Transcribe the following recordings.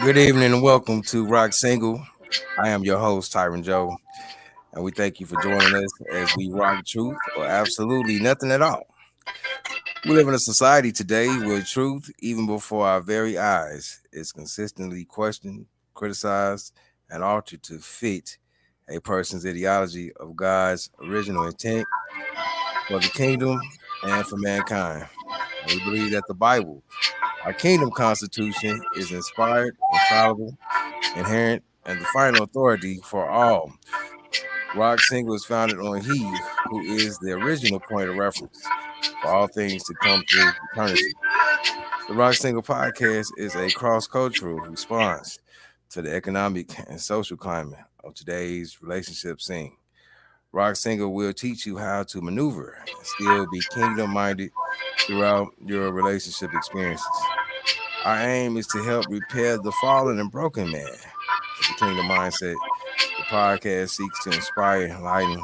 Good evening and welcome to RockSingle. I am your host, Tyron Joe, and we thank you for joining us as we rock truth or absolutely nothing at all. We live in a society today where truth, even before our very eyes, is consistently questioned, criticized, and altered to fit a person's ideology of God's original intent for the kingdom and for mankind. And we believe that the Bible, our kingdom constitution, is inspired, infallible, inherent, and the final authority for all. Rock Single is founded on He, who is the original point of reference for all things to come through eternity. The Rock Single podcast is a cross cultural response to the economic and social climate of today's relationship scene. Rock Single will teach you how to maneuver and still be kingdom minded throughout your relationship experiences. Our aim is to help repair the fallen and broken man with the kingdom mindset. The podcast seeks to inspire, enlighten,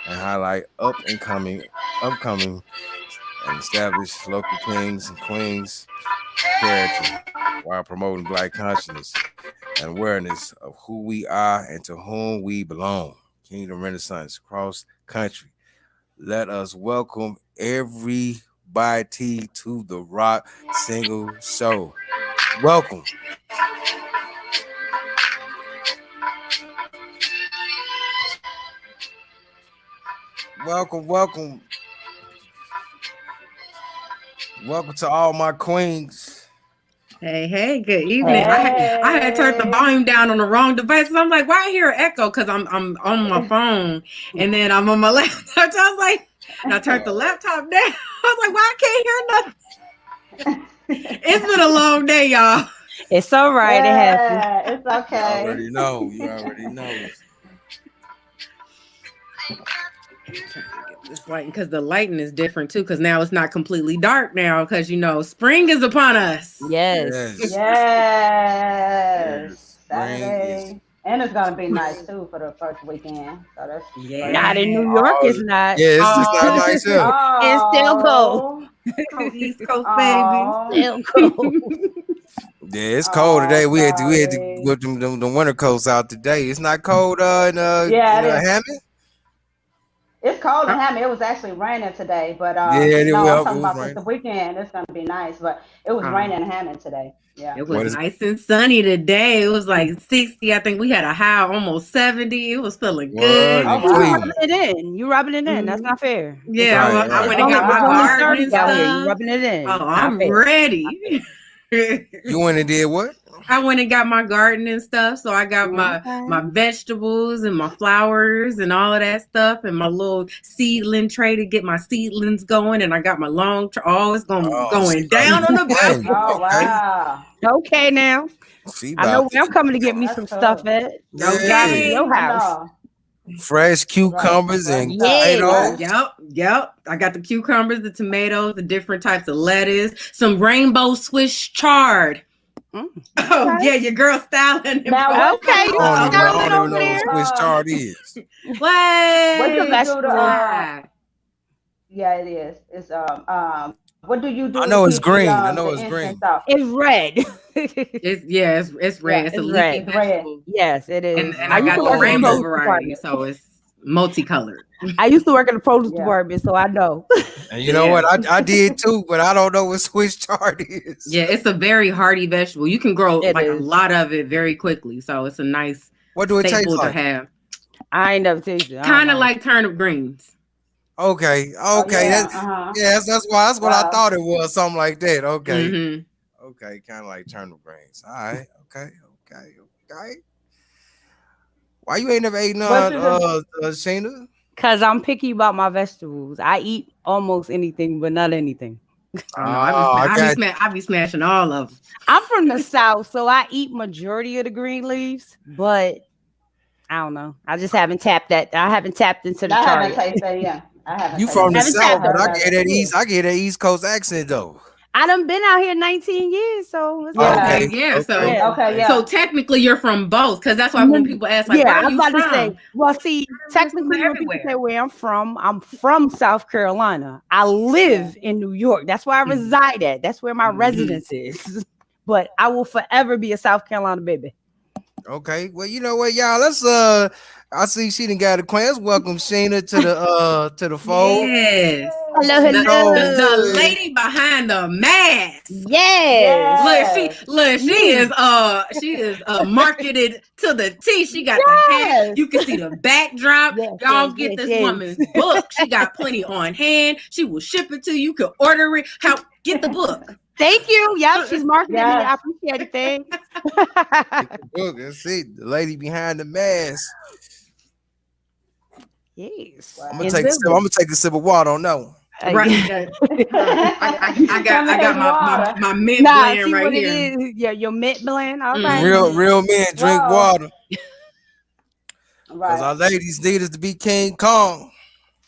and highlight upcoming, and established local kings and queens character while promoting Black consciousness and awareness of who we are and to whom we belong. Kingdom Renaissance cross country. Let us welcome everybody to the Rock Single Show. Welcome. Welcome. Welcome to all my queens. Hey, good evening. I had turned the volume down on the wrong device. I'm like, why I hear an echo? Because I'm on my phone and then I'm on my laptop. So I was like, and I turned the laptop down. I was like, why I can't hear nothing? It's been a long day, y'all. It's all right. It happens. It's okay. You already know. It's like because the lighting is different too. Because now it's not completely dark now. Because spring is upon us. Yes. Saturday. And it's gonna be nice too for the first weekend. So that's Not in New York, it's not. Yeah, it's just not nice here. It's still cold. East Coast, baby. Still cold. Yeah, it's cold today. We had to put the winter coats out today. It's not cold in Hammond. It's cold in Hammond. It was actually raining today, but I'm talking about the weekend. It's gonna be nice, but it was raining in Hammond today. Yeah, it was nice and sunny today. It was like 60. I think we had a high almost 70. It was feeling good. Oh, you rubbing it in. That's not fair. Yeah, I went and got my garden and stuff. You rubbing it in. Oh, I'm ready. You went and did what? I went and got my garden and stuff. So I got my vegetables and my flowers and all of that stuff and my little seedling tray to get my seedlings going. And I got my long it's going down on the balcony. Oh, wow. Okay, now. I know where I'm coming to get me some stuff at. Okay. Your house. Fresh cucumbers and tomatoes. Yep. I got the cucumbers, the tomatoes, the different types of lettuce, some rainbow Swiss chard. Oh yeah, your girl styling. Now, okay, I don't even know what Swiss chard is. What do you do to? Yeah, it is. It's What do you do? I know it's green. It's green. It's red. It's red. It's a leafy vegetable. Yes, it is. And I got the rainbow variety, so it's multicolored. I used to work in the produce department, so I know. And you know what? I did too, but I don't know what Swiss chard is. Yeah, it's a very hardy vegetable. You can grow a lot of it very quickly, so it's a nice staple to have. I ain't never tasted it. Kind of like turnip greens. Okay. That's what I thought it was. Something like that. Okay. Mm-hmm. Okay, kind of like turnip greens. All right. Okay. Why you ain't never eaten Sheena? Because I'm picky about my vegetables. I eat almost anything, but not anything. I be smashing all of them. I'm from the South, so I eat majority of the green leaves, but I don't know. I just haven't tapped that. I haven't tapped into the chart. I haven't tasted, yeah. You from the South, but I get that East Coast accent though. I done been out here 19 years, so it's So technically you're from both, because that's why when people ask, like, where are you from? To say, well, see, technically when people say where I'm from South Carolina. I live in New York. That's where I reside at. That's where my residence is. but I will forever be a South Carolina baby. Okay. Well, you know what, y'all? Let's I see she done got acquaintance. Welcome Sheena to the fold. Yes. Hello, You know, The hello. lady behind the mask. Yes. Yes. She is marketed to the T. She got the hat. Yes. You can see the backdrop. Yes, Y'all get this woman's book. She got plenty on hand. She will ship it to you. You can order it. Get the book. Thank you. Yep, she's marketing me. I Yes. appreciate it. Thanks. look, let's see the lady behind the mask. Yes. I'm Wow. gonna take a sip. I'm gonna take a sip of water on that one. Right. I got my mint Nah, blend see right what here. it is. Yeah, your mint blend. All right. Real men drink Whoa. water because Right. our ladies need us to be King Kong.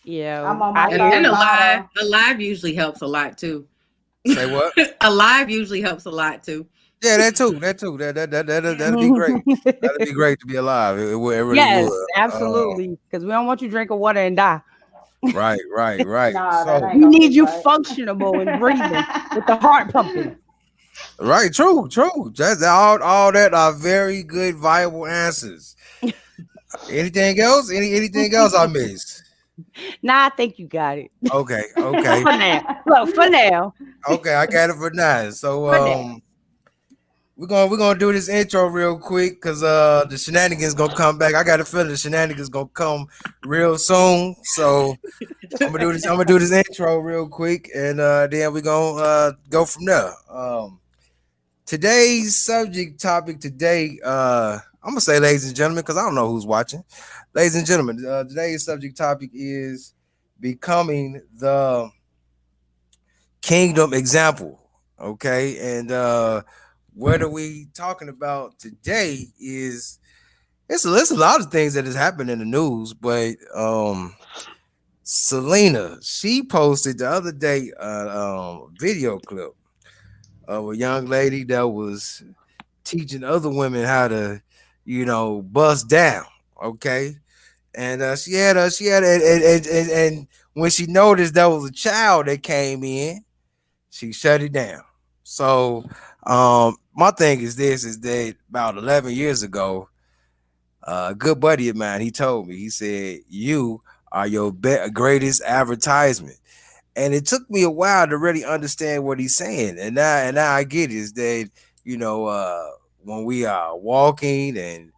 Yeah, I'm on I my hear And third you. bottle. alive usually helps a lot too. Say what? Alive usually helps a lot too. Yeah, that too. That'd be great. That'd be great to be alive. It really Yes, would. absolutely. Because we don't want you drinking water and die. Right. Nah, that So ain't We gonna need be you right. functionable and breathing with the heart pumping. right, true. That's all that are very good, viable answers. Anything else? Anything else I missed? Nah, I think you got it. Okay. For now. Look, for now. Okay, I got it for now. So For now. we're gonna do this intro real quick because the shenanigans gonna come back. I got a feeling the shenanigans gonna come real soon. So I'm gonna do this intro real quick and then we're gonna go from there. Today's subject topic today, I'm gonna say ladies and gentlemen, because I don't know who's watching. Ladies and gentlemen, today's subject topic is becoming the kingdom example. Okay, and what are we talking about today is it's a lot of things that has happened in the news, but Selena, she posted the other day a video clip of a young lady that was teaching other women how to, bust down. Okay, and and when she noticed there was a child that came in, she shut it down. So, my thing is this: is that about 11 years ago, a good buddy of mine, he told me, he said, "You are your greatest advertisement." And it took me a while to really understand what he's saying. And now I get it, is that, when we are walking and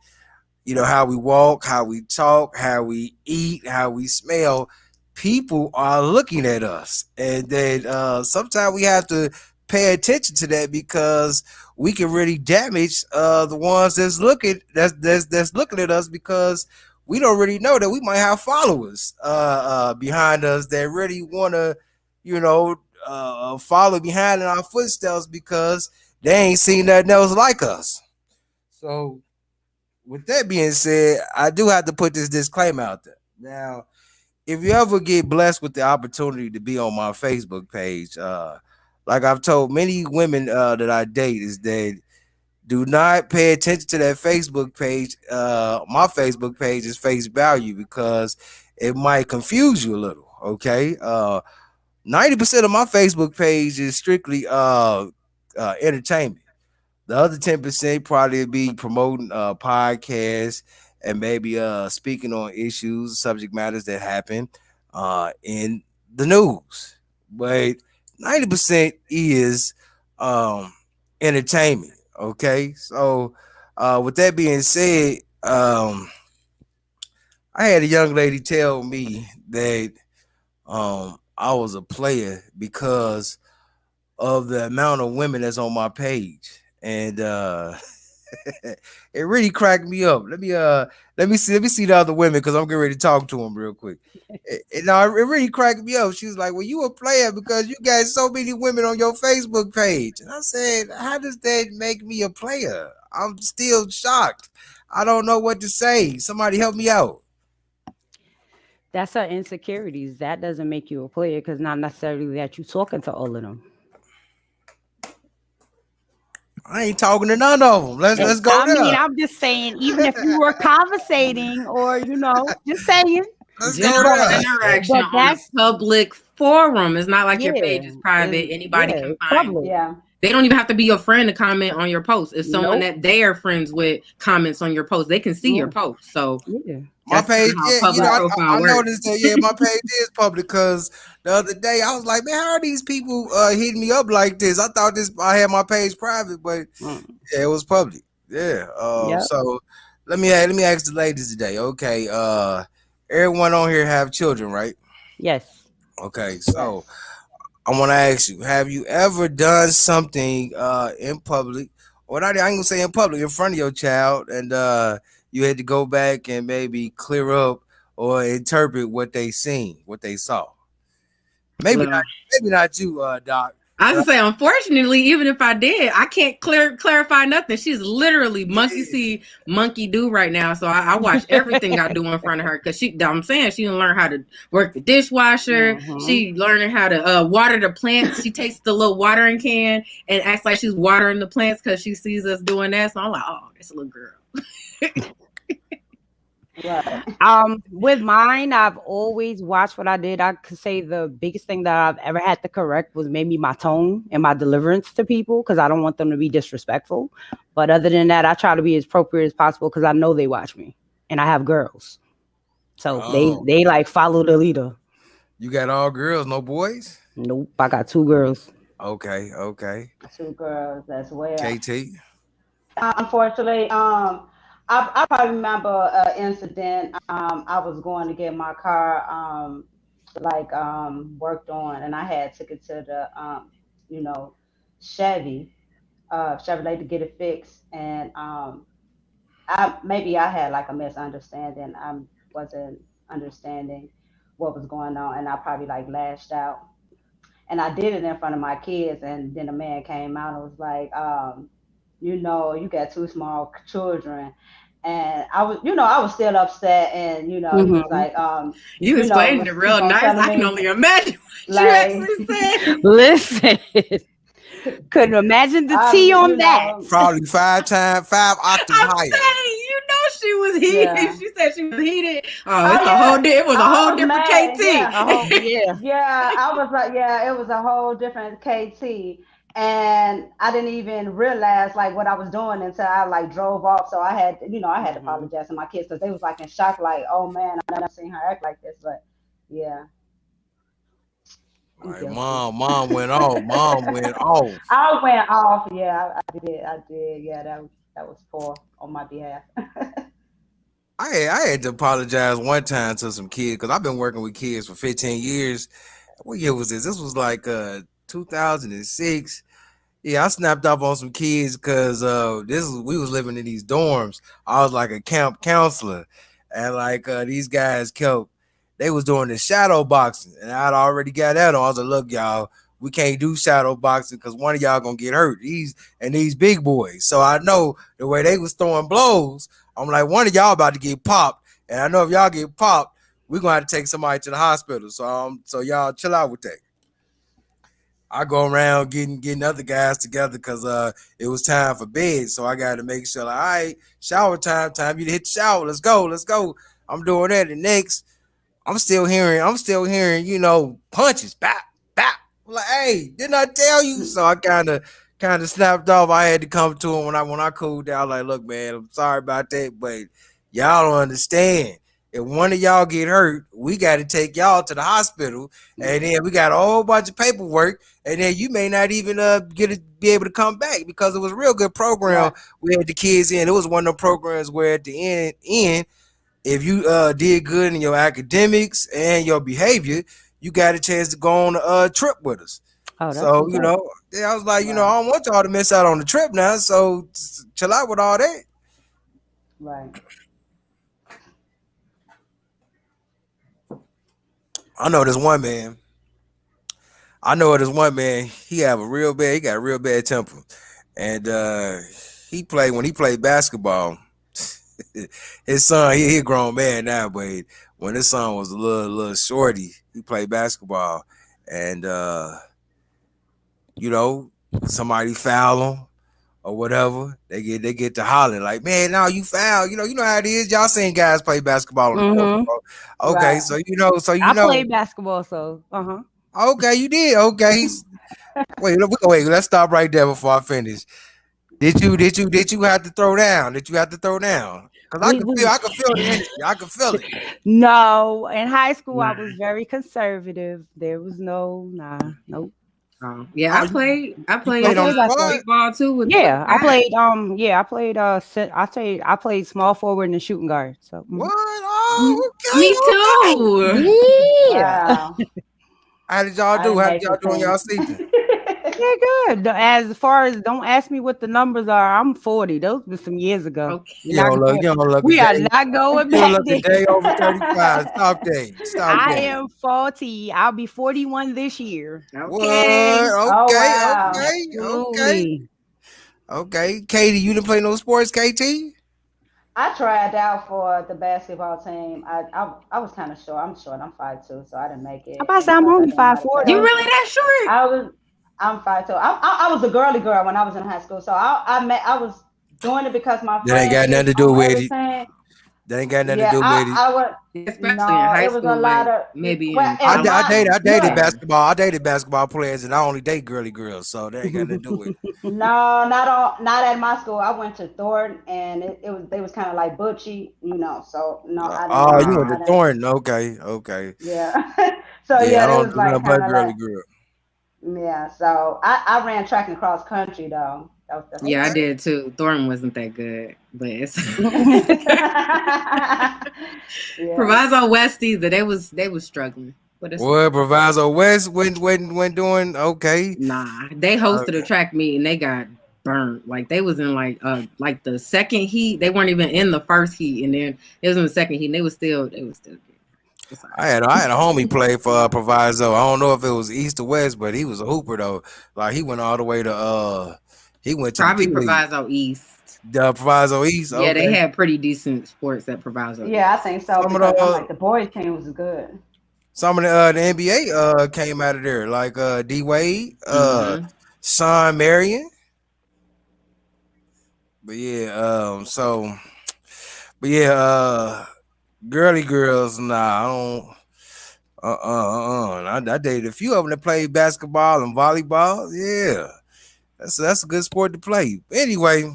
how we walk, how we talk, how we eat, how we smell, people are looking at us. And then sometimes we have to pay attention to that because we can really damage the ones that's looking at us, because we don't really know that we might have followers behind us that really want to follow behind in our footsteps because they ain't seen nothing else like us. So with that being said, I do have to put this disclaimer out there. Now, if you ever get blessed with the opportunity to be on my Facebook page, like I've told many women that I date, is that do not pay attention to that Facebook page. My Facebook page is face value because it might confuse you a little. Okay. 90% of my Facebook page is strictly entertainment. The other 10% probably be promoting podcasts and maybe speaking on issues, subject matters that happen in the news. But 90% is entertainment. Okay. So with that being said, I had a young lady tell me that I was a player because of the amount of women that's on my page. And it really cracked me up. Let me see the other women because I'm getting ready to talk to them real quick. It really cracked me up. She was like, "Well, you a player because you got so many women on your Facebook page." And I said, "How does that make me a player?" I'm still shocked. I don't know what to say. Somebody help me out. That's our insecurities. That doesn't make you a player because not necessarily that you talking to all of them. I ain't talking to none of them. Let's go I mean, there. I'm just saying, even if you were conversating or, just saying. Let's go General there. interaction But on a that's, public forum. It's not like your yeah, page is private. Anybody yeah, can it's find public. Yeah. They don't even have to be your friend to comment on your post. It's someone Nope. that they are friends with comments on your post. They can see your post. So Yeah. My that's kinda page, how a yeah, public profile I works. noticed that. Yeah, my page is public because the other day I was like, man, how are these people hitting me up like this? I thought I had my page private, but Mm. yeah, it was public. Yeah. Yep. So let me ask the ladies today. Okay. Everyone on here have children, right? Yes. Okay. So Yes. I want to ask you: have you ever done something in public, or not? I ain't gonna say in public, in front of your child, and you had to go back and maybe clear up or interpret what they seen, what they saw. Well, Maybe not you, Doc. I But was gonna say, unfortunately, even if I did, I can't clarify nothing. She's literally monkey see, monkey do right now. So I watch everything I do in front of her because I'm saying she didn't learn how to work the dishwasher. Mm-hmm. She learning how to water the plants. She takes the little watering can and acts like she's watering the plants because she sees us doing that. So I'm like, oh, it's a little girl. Right. With mine, I've always watched what I did. I could say the biggest thing that I've ever had to correct was maybe my tone and my deliverance to people because I don't want them to be disrespectful. But other than that, I try to be as appropriate as possible because I know they watch me and I have girls, so oh, they like follow the leader. you got all girls, no boys? Nope, I got 2 girls. Okay, okay. 2 girls as well. KT. Unfortunately, I probably remember an incident. I was going to get my car, worked on, and I had took it to the, you know, Chevy, Chevrolet to get it fixed, and maybe I had like a misunderstanding. I wasn't understanding what was going on, and I probably like lashed out. And I did it in front of my kids, and then the man came out and was like, you got 2 small children. And I was still upset, and he was Mm-hmm. like, You explained it was keep real on nice. telling I can me only imagine what you like, actually said. Listen, couldn't imagine the tea on that. Probably five octaves I'm higher. saying, she was heated. yeah. She said she was heated. Oh, Oh yeah, it was a I whole was different mad. KT. Yeah, Oh yeah. yeah. I was like, yeah, it was a whole different KT, and I didn't even realize like what I was doing until I like drove off. So I had to Mm-hmm. apologize to my kids because they was like in shock, like, oh man, I never seen her act like this. But yeah, I'm Like guilty. mom went off. Mom went off. I went off. Yeah, I did. Yeah, that was poor on my behalf. I had to apologize one time to some kids because I've been working with kids for 15 years. What year was this? This was like 2006. Yeah, I snapped off on some kids because we was living in these dorms. I was like a camp counselor, and like these guys kept they was doing the shadow boxing, and I'd already got that on. I was like, look, y'all, we can't do shadow boxing because one of y'all gonna get hurt. These big boys, so I know the way they was throwing blows. I'm like, one of y'all about to get popped, and I know if y'all get popped, we're gonna have to take somebody to the hospital. So y'all chill out with that. I go around getting other guys together because it was time for bed. So I got to make sure, like, all right, shower time you to hit the shower. Let's go. I'm doing that. And next, I'm still hearing, punches, bap, bap. I'm like, hey, didn't I tell you? So I kind of snapped off. I had to come to him when I cooled down. Like, look, man, I'm sorry about that, but y'all don't understand. If one of y'all get hurt, we got to take y'all to the hospital, and then we got a whole bunch of paperwork, and then you may not even be able to come back because it was a real good program. Right, We had the kids in. It was one of the programs where at the end if you did good in your academics and your behavior, you got a chance to go on a trip with us. Oh, that's So, what's up. yeah, I was like, I right, don't want y'all to miss out on the trip now. So chill out with all that. right. I know this one man. I know this one man. He got a real bad temper, and when he played basketball. His son, he a grown man now, but when his son was a little shorty, he played basketball, and you know, somebody foul him or whatever, they get to hollering like, man, now you foul. You know how it is. Y'all seen guys play basketball on the court Mm-hmm. before. Okay, Right. so you know, I played basketball, so uh-huh. Okay, you did. Okay. Wait. Let's stop right there before I finish. Did you have to throw down? Did you have to throw down? Cause We we I can feel the energy. I can feel it. no, in high school I Nah. was very conservative. There was no nope. Oh, yeah, Oh, I you I played played on played the basketball. squad? street ball too with Yeah, I guys. played. I played small forward and shooting guard. So What? mhm. Oh, Me okay, okay. too. Yeah, Wow. How did y'all I do? didn't How did make the y'all do in y'all team. season? yeah, good. As far as don't ask me what the numbers are. I'm 40. Those were some years ago. Okay. We're not going. You don't look a We are day. not going You don't back look a there. day over 35. Stop that. Stop I that. am 40. I'll be 41 this year. Okay. What? Oh Okay, wow. okay. Absolutely. Okay. Katie, you didn't play no sports, KT? I tried out for the basketball team. I was kind of short. I'm short. I'm 5'2", so I didn't make I'm it. about to say And I'm plus, I only didn't know how five to four play You though. really defense. that short? I was. I'm 5'2". I was a girly girl when I was in high school, so I was doing it because my That ain't got nothing friendships to do on with it. everything. That ain't got nothing to Yeah, do with it. I would. Especially in No, high it was a school, lot like of. maybe Well, in and my I elementary. dated look. Yeah. basketball. I dated basketball players, and I only date girly girls, so that ain't got nothing to do with it. No, not at my school. I went to Thornton, and it was they was kind of like butchy, you know. So no, I didn't. Oh, you went Oh. to I didn't. Thornton. Okay, okay. Yeah. So Yeah, yeah, I it don't was do nothing like kind but of girly like girl. yeah. So I ran track and cross country though. That's Yeah, I Okay. about did too. Thornton wasn't that good, but it's it. Yeah. Proviso West either. They was struggling, but it's Well, okay. Proviso West when doing okay. Nah, they Uh, hosted a track meet and they got burnt. Like they was in like the second heat. They weren't even in the first heat, and then it was in the second heat. And they was still good. It's all right. I had a homie play for Yeah. Proviso. I don't know if it was East or West, but he was a hooper though. Like he went all the way to he went to the Probably P League. Proviso East. The Proviso East. Yeah, they Okay. had pretty decent sports at Proviso Yeah, I East. think so Some of because I'm the like the boys team was good. the NBA came out of there, like D Wade, Mm-hmm. Sean Marion. But yeah, but yeah, girly girls, nah, I don't. I dated a few of them that played basketball and volleyball. Yeah, that's a good sport to play. Anyway,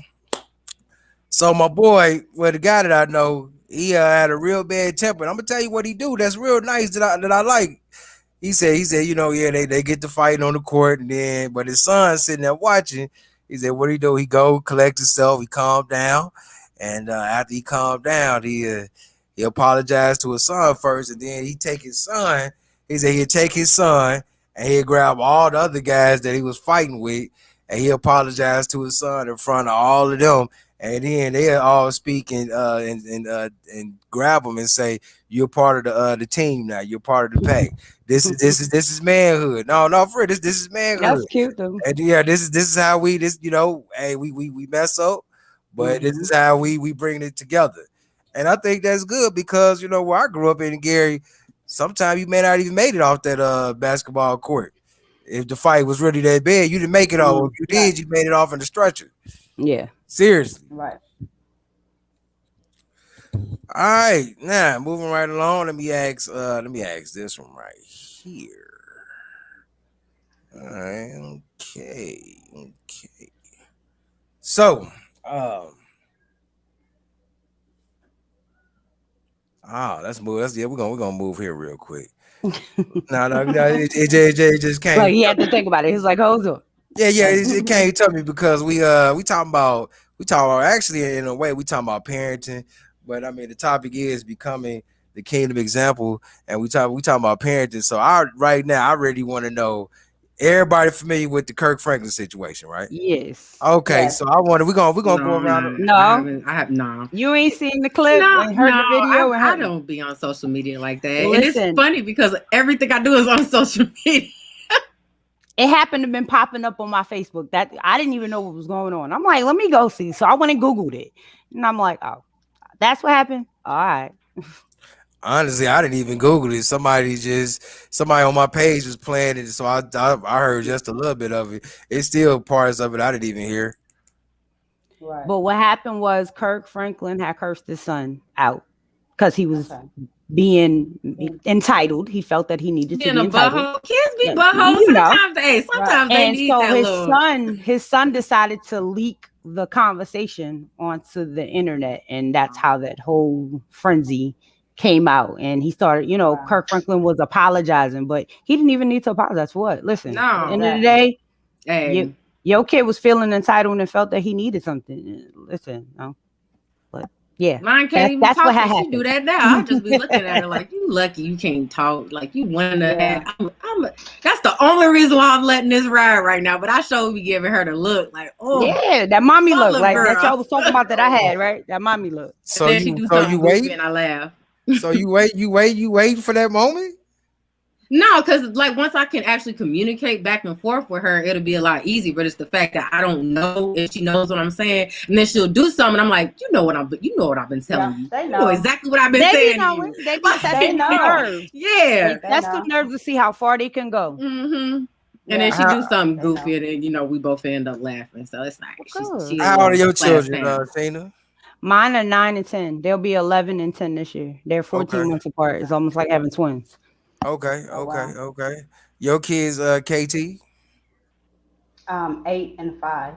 so my boy, well, the guy that I know, he had a real bad temper. I'm gonna tell you what he do. That's real nice that I like. He said, yeah, they get to fighting on the court, and then but his son sitting there watching. He said, what he do? He go collect himself, he calm down, and after he calmed down, he apologized to his son first, and then he take his son. He said he'd take his son and he'd grab all the other guys that he was fighting with, and he apologized to his son in front of all of them, and then they all speak and grab him and say, "You're part of the team now. You're part of the pack." This is manhood. No, for real, this is That's manhood. cute though. And yeah, this is how we hey, we mess up, but this Hmm. is how we bring it together. And I think that's good because where I grew up in Gary, sometimes you may not even made it off that basketball court. If the fight was really that bad, you didn't make it off. Mm, If you Right. did, you made it off in the stretcher. yeah. Seriously. Right. All right, now moving right along. Let me ask this one right here. All right, okay. So, um, let's move. We're gonna move here real quick. No, it just came. Like he had to think about it. He's like, hold on. Yeah, it came to me because we talking about actually in a way we talking about parenting, but I mean the topic is becoming the kingdom example, and we talking about parenting. So right now I really want to know everybody familiar with the Kirk Franklin situation, right? Yes. Okay, Yes. so we're gonna No, go I'm around. not. I No, haven't. I have no. you ain't seen the clip No, and heard no, the video and I heard. don't be on social media like that. And it's Listen, funny because everything I do is on social media. it happened to been popping up on my Facebook that I didn't even know what was going on. I'm like, let me go see. So I went and Googled it. And I'm like, oh, that's what happened. All right. Honestly, I didn't even Google it. Somebody on my page was playing it, so I heard just a little bit of it. It's still parts of it I didn't even hear. Right. But what happened was Kirk Franklin had cursed his son out because he was Okay. being entitled. He felt that he needed to Being be a entitled. butthole. Kids be Yeah, buttholes. you know. Sometimes Right. they And need so that little. his son decided to leak the conversation onto the internet, and that's how that whole frenzy came out. And he started, Wow. Kirk Franklin was apologizing, but he didn't even need to apologize for what. Listen, at the No. end of the Exactly. day, Hey. your kid was feeling entitled and felt that he needed something. Listen, no, but yeah, Mine can't even that's what talk, had and she do happened. that now. I just be looking at her like, you lucky you can't talk. Like you wouldn't have had. Yeah. That's the only reason why I'm letting this ride right now. But I sure be giving her the look like, oh, Yeah, that mommy fuck look, little like that girl. y'all was talking about that I had, right? That mommy look. And then she do so something you goofy, wait, and I laugh. you wait for that moment. No, because like once I can actually communicate back and forth with her, it'll be a lot easier. But it's the fact that I don't know if she knows what I'm saying, and then she'll do something. I'm like, you know what I've been telling Yeah, you. they You know know. exactly what I've been They be saying to knowing. you. They be Like, testing the know. nerves. yeah. They That's the know. nerves to see how far they can go. Mm-hmm. And then Yeah, she do something they know. goofy, and then we both end up laughing. So it's like she a How old are little your class children, clown. Shayna? Mine are 9 and 10. They'll be 11 and 10 this year. They're 14 Okay, months apart. It's almost like having twins. Oh wow. okay. Your kids, KT. 8 and 5.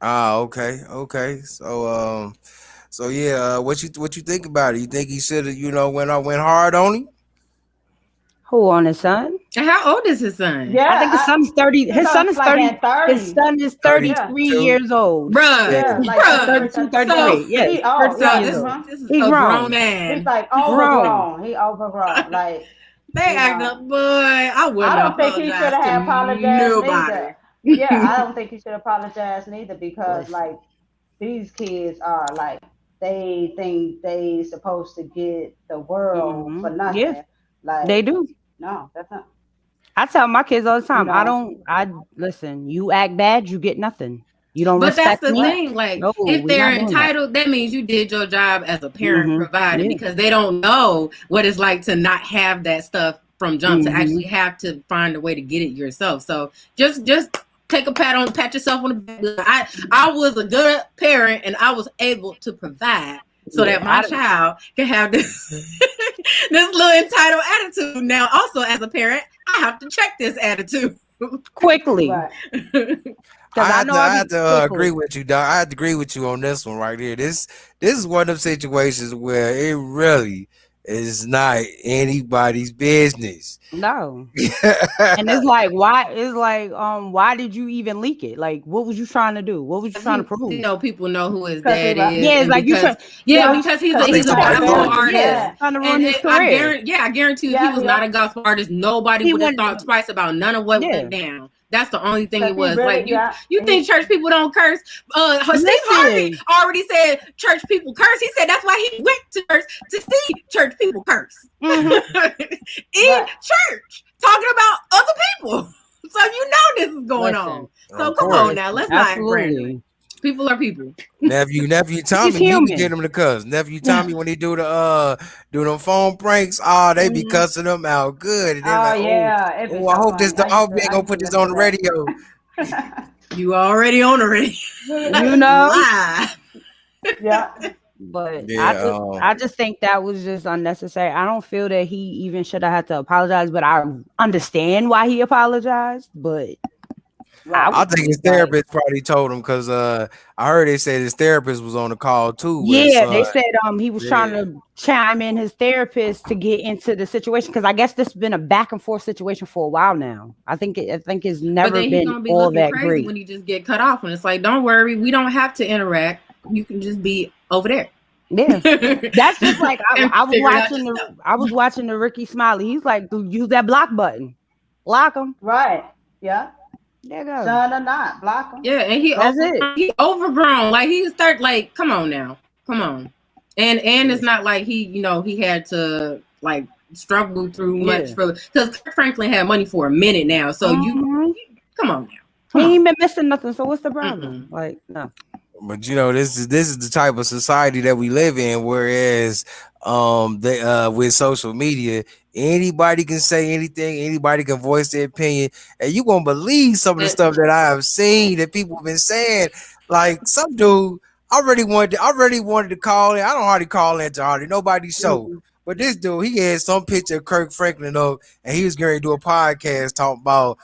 Ah, okay. So yeah, what you think about it? You think he should have, went hard on him? Who on his son? And how old is his son? Yeah, I think his son's 30. his His son son's is like 30. at 30. His son is 32. 33 years old. Bruh, Yeah. Yeah, like bruh. 32, yeah. 33. Yes, He old, 33 So yeah. years old. this is He's a grown grown. He's man. like Grown. overgrown. He overgrown. Like, They you act know, up, boy. I I wouldn't don't think he should apologize have to apologized nobody. neither. Yeah, I don't think he should apologize neither because Listen. like these kids are like they think they supposed to get the world for Yeah, nothing. Like, they do. no, that's not, I tell my kids all the you time, know. I listen, you act bad, you get nothing. You don't But that's respect the me? Right. thing. Like, No, if we're they're not doing that. entitled, that means you did your job as a parent providing Yeah. because they don't know what it's like to not have that stuff from jump to actually have to find a way to get it yourself. So just take pat yourself on the back. I was a good parent and I was able to provide so that my child can have this this little entitled attitude. Now, also as a parent, I have to check this attitude quickly. Right. I have to agree with you, Doc. I have to agree with you on this one right here. This is one of them situations where it really is not anybody's business. No. And it's like, why did you even leak it? Like, what was you trying to do? What was you trying to prove? People know who his 'Cause he dad right. is. Yeah, it's and like you because, because he's Because a he's trying to gospel ruin- artist. yeah. trying to ruin And his career. I guarantee you, if Yeah, he was he not are. a gospel artist, nobody He would have wouldn't- thought twice about none of what Yeah. went down. That's the only thing 'Cause it he was. really Like you, got- you think church people don't curse? Steve Harvey already said church people curse. He said that's why he went to church to see church people curse in church, talking about other people. So you know this is going on. So Of come course. on now, let's not brand Absolutely. it. People are people. Nephew Tommy, he human. be getting them to cuss. Nephew Tommy, when he do them phone pranks, they be cussing them out good. And they're Oh like, yeah. It'd be I so hope this funny. I hope we ain't gonna put this on the radio. You already on already. You know? Live. Yeah. But Yeah, I just think that was just unnecessary. I don't feel that he even should have had to apologize, but I understand why he apologized. But I think his therapist probably told him because I heard they said his therapist was on the call too. Yeah, they said he was trying to chime in his therapist to get into the situation because I guess this has been a back and forth situation for a while now. I think it's never But then been he's gonna be all looking that crazy great. when you just get cut off. And it's like, don't worry, we don't have to interact. You can just be over there. Yeah, that's just like I And was watching the Ricky Smiley. He's like, use that block button, block him. Right. Yeah. There you go. Son or not, block him. Yeah, and he overgrown. Like he start like, come on now, come on. And it's not like he had to like struggle through much for because Kirk Franklin had money for a minute now. So you come on now. He ain't been missing nothing. So what's the problem? Like no. But this is the type of society that we live in. Whereas with social media, anybody can say anything, anybody can voice their opinion, and you won't believe some of the stuff that I have seen that people have been saying. Like some dude, I really wanted to call in. I don't hardly call in to hardly nobody's show. But this dude, he had some picture of Kirk Franklin up, and he was going to do a podcast talking about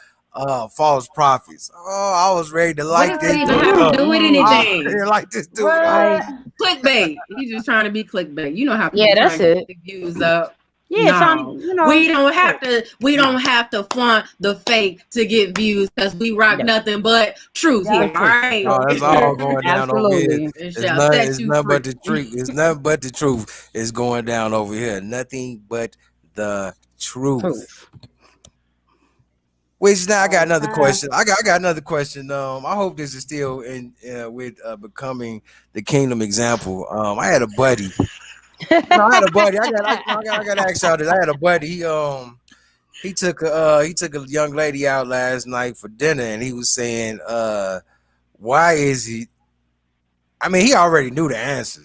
false prophets. Oh, I was ready to What light does that this even dude have to up. do with I anything? really like this dude up. Like, What? Clickbait. He's just trying to be clickbait. You know how people yeah, trying that's to get it. the views up. Yeah, trying, No, you know. we don't have to. We don't have to flaunt the fake to get views because we rock Yeah. nothing but truth Yeah. here. All right, No, that's all going down over here. Absolutely. it shall set It's you nothing but free. the truth. It's nothing but the truth is going down over here. Nothing but the truth. Truth. Which now I All got the another time. question. I got another question. I hope this is still in with becoming the kingdom example. I had a buddy. No, I had a buddy. I got to ask y'all this. I had a buddy. He took a young lady out last night for dinner, and he was saying, why is he? I mean, he already knew the answer,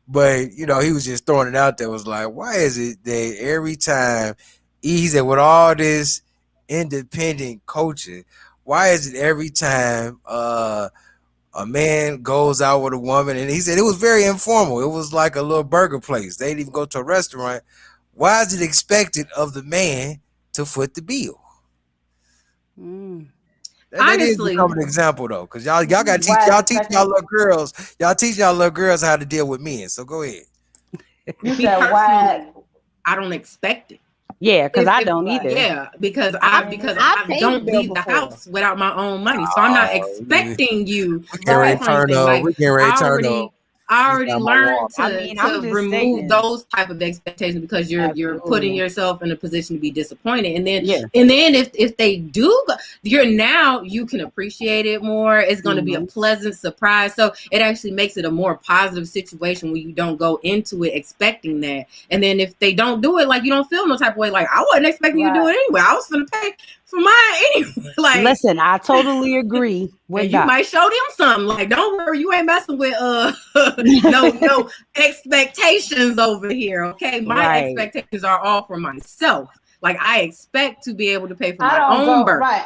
but he was just throwing it out there. Was like, why is it that every time he said with all this independent coaching, why is it every time a man goes out with a woman, and he said it was very informal. It was like a little burger place. They didn't even go to a restaurant. Why is it expected of the man to foot the bill? Mm. That is Honestly, becoming an example though, because y'all got to teach Why y'all is teach expected? y'all little girls. Y'all teach y'all little girls how to deal with men. So go ahead. You me said personally, why? I don't expect it. Yeah, because I If don't Right. either. yeah, because I I paid the don't bill leave the before. house without my own money, so I'm not We expecting you can to pay Right. for anything. Like We can ready I turn up. This already got my learned wall. I to mean, I'm just remove saying. those type of expectations because you're putting Absolutely. yourself in a position to be disappointed, Yeah. and then if they do go, you can appreciate it more. It's going to be a Hmm. pleasant surprise, so it actually makes it a more positive situation when you don't go into it expecting that. And then if they don't do it, like you don't feel no type of way. Like I wasn't expecting you to do Right. it anyway. I was gonna pay for mine anyway. Like, Listen, I totally agree with and you Doc. might show them something. Like, don't worry, you ain't messing with no expectations over here. Okay, my Right. expectations are all for myself. Like I expect to be able to pay for I my don't own go burger. right.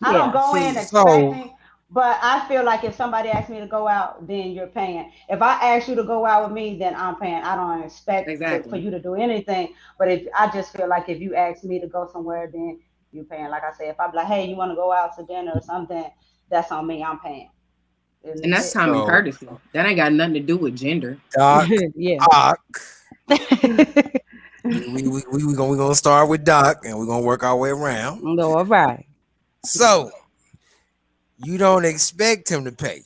I don't Yeah. go See, in so expecting, but I feel like if somebody asks me to go out, then you're paying. If I ask you to go out with me, then I'm paying. I don't expect for Exactly. you to do anything. But if I just feel like if you ask me to go somewhere, then you're paying. Like I said, if I'm like, hey, you want to go out to dinner or something, that's on me. I'm paying. And And that's that's it. common so courtesy. That ain't got nothing to do with gender. Doc, Yeah. Doc, we gonna start with Doc, and we're gonna work our way around. No, all right. So you don't expect him to pay,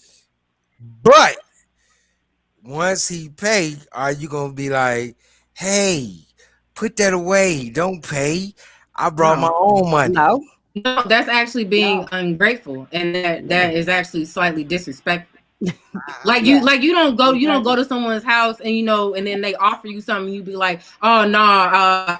but once he pay, are you gonna be like, hey, put that away, don't pay? I brought my No. own money. No. No, that's actually being No. ungrateful, and Yeah. that is actually slightly disrespectful. Yeah. You don't go Exactly. to someone's house and and then they offer you something, you be like, oh no,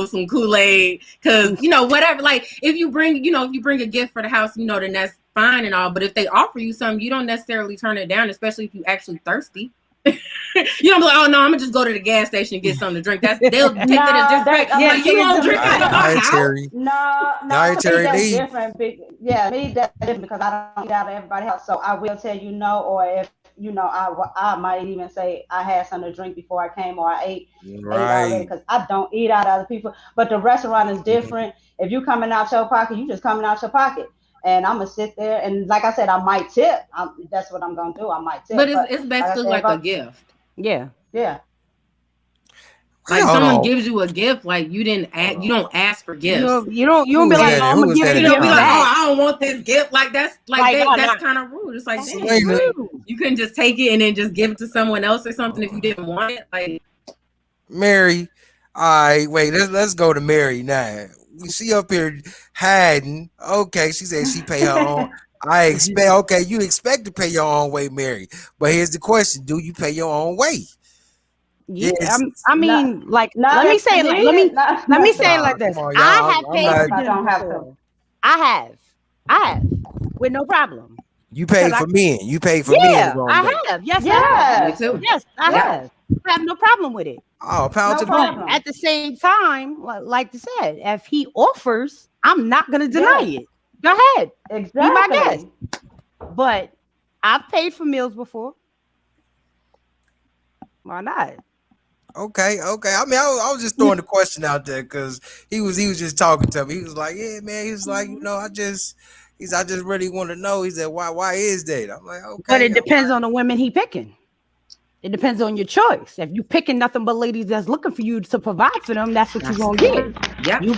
some Kool-Aid, because whatever. Like if you bring a gift for the house, then that's fine and all. But if they offer you something, you don't necessarily turn it down, especially if you actually thirsty. You don't be like, oh no, I'm gonna just go to the gas station and get something to drink. They'll take that as No, disrespect. Yeah, Like you see, won't drink out of my house. Dietary, no, to me dietary that's need. different. Yeah, me that's different because I don't eat out of everybody else. So I will tell you no, or if I might even say I had something to drink before I came, or I ate already Right. because I don't eat out of other people. But the restaurant is different. If you coming out your pocket, you just coming out your pocket. And I'm gonna sit there and like I said, I might tip. That's what I'm gonna do. I might But tip. But it's like I basically said, if like a I'm gift. yeah. yeah, Wait, Like hold someone on. gives you a gift, like Hold you on. don't ask for You gifts. know, you don't Who be is like, that? oh, I'm Who gonna is give that it in to the Be you like, comments? oh, back. I don't want this gift. Like Like, oh that's no, kind of rude. It's like, that's dang, Selena, like rude. you couldn't just take it and then just give it to someone else or something if you didn't want it. Like Mary. All right, wait. Let's go to Mary now. We see up here hiding. Okay, she said she pay her own. I expect. Okay, you expect to pay your own way, Mary. But here's the question: do you pay your own way? Yeah, Yes. I not mean, like, not let me if say I it like, need it. let me Not say it Nah, like this. come on, I y'all. have I'm paid not. if for I dinner don't have to. before. I have, with no problem. You Cause paid I, for men. You paid for men's yeah, on I day. have. Yes, I have. me Yes, too. Yes, I Yep. yes, have. I have no problem with it. Oh, pound no to But people. problem. at the same time, like I said, if he offers, I'm not gonna deny Yes, it. Go ahead, be my guest. exactly. But I've paid for meals before. Why not? Okay. I mean, I was just throwing the question out there because he was just talking to me. He was like, "Yeah, man." He was like, I just really want to know. He said, "Why is that?" I'm like, But "Okay." it depends on the women he picking. It depends on your choice. If you picking nothing but ladies that's looking for you to provide for them, that's what you're gonna get. Yep. You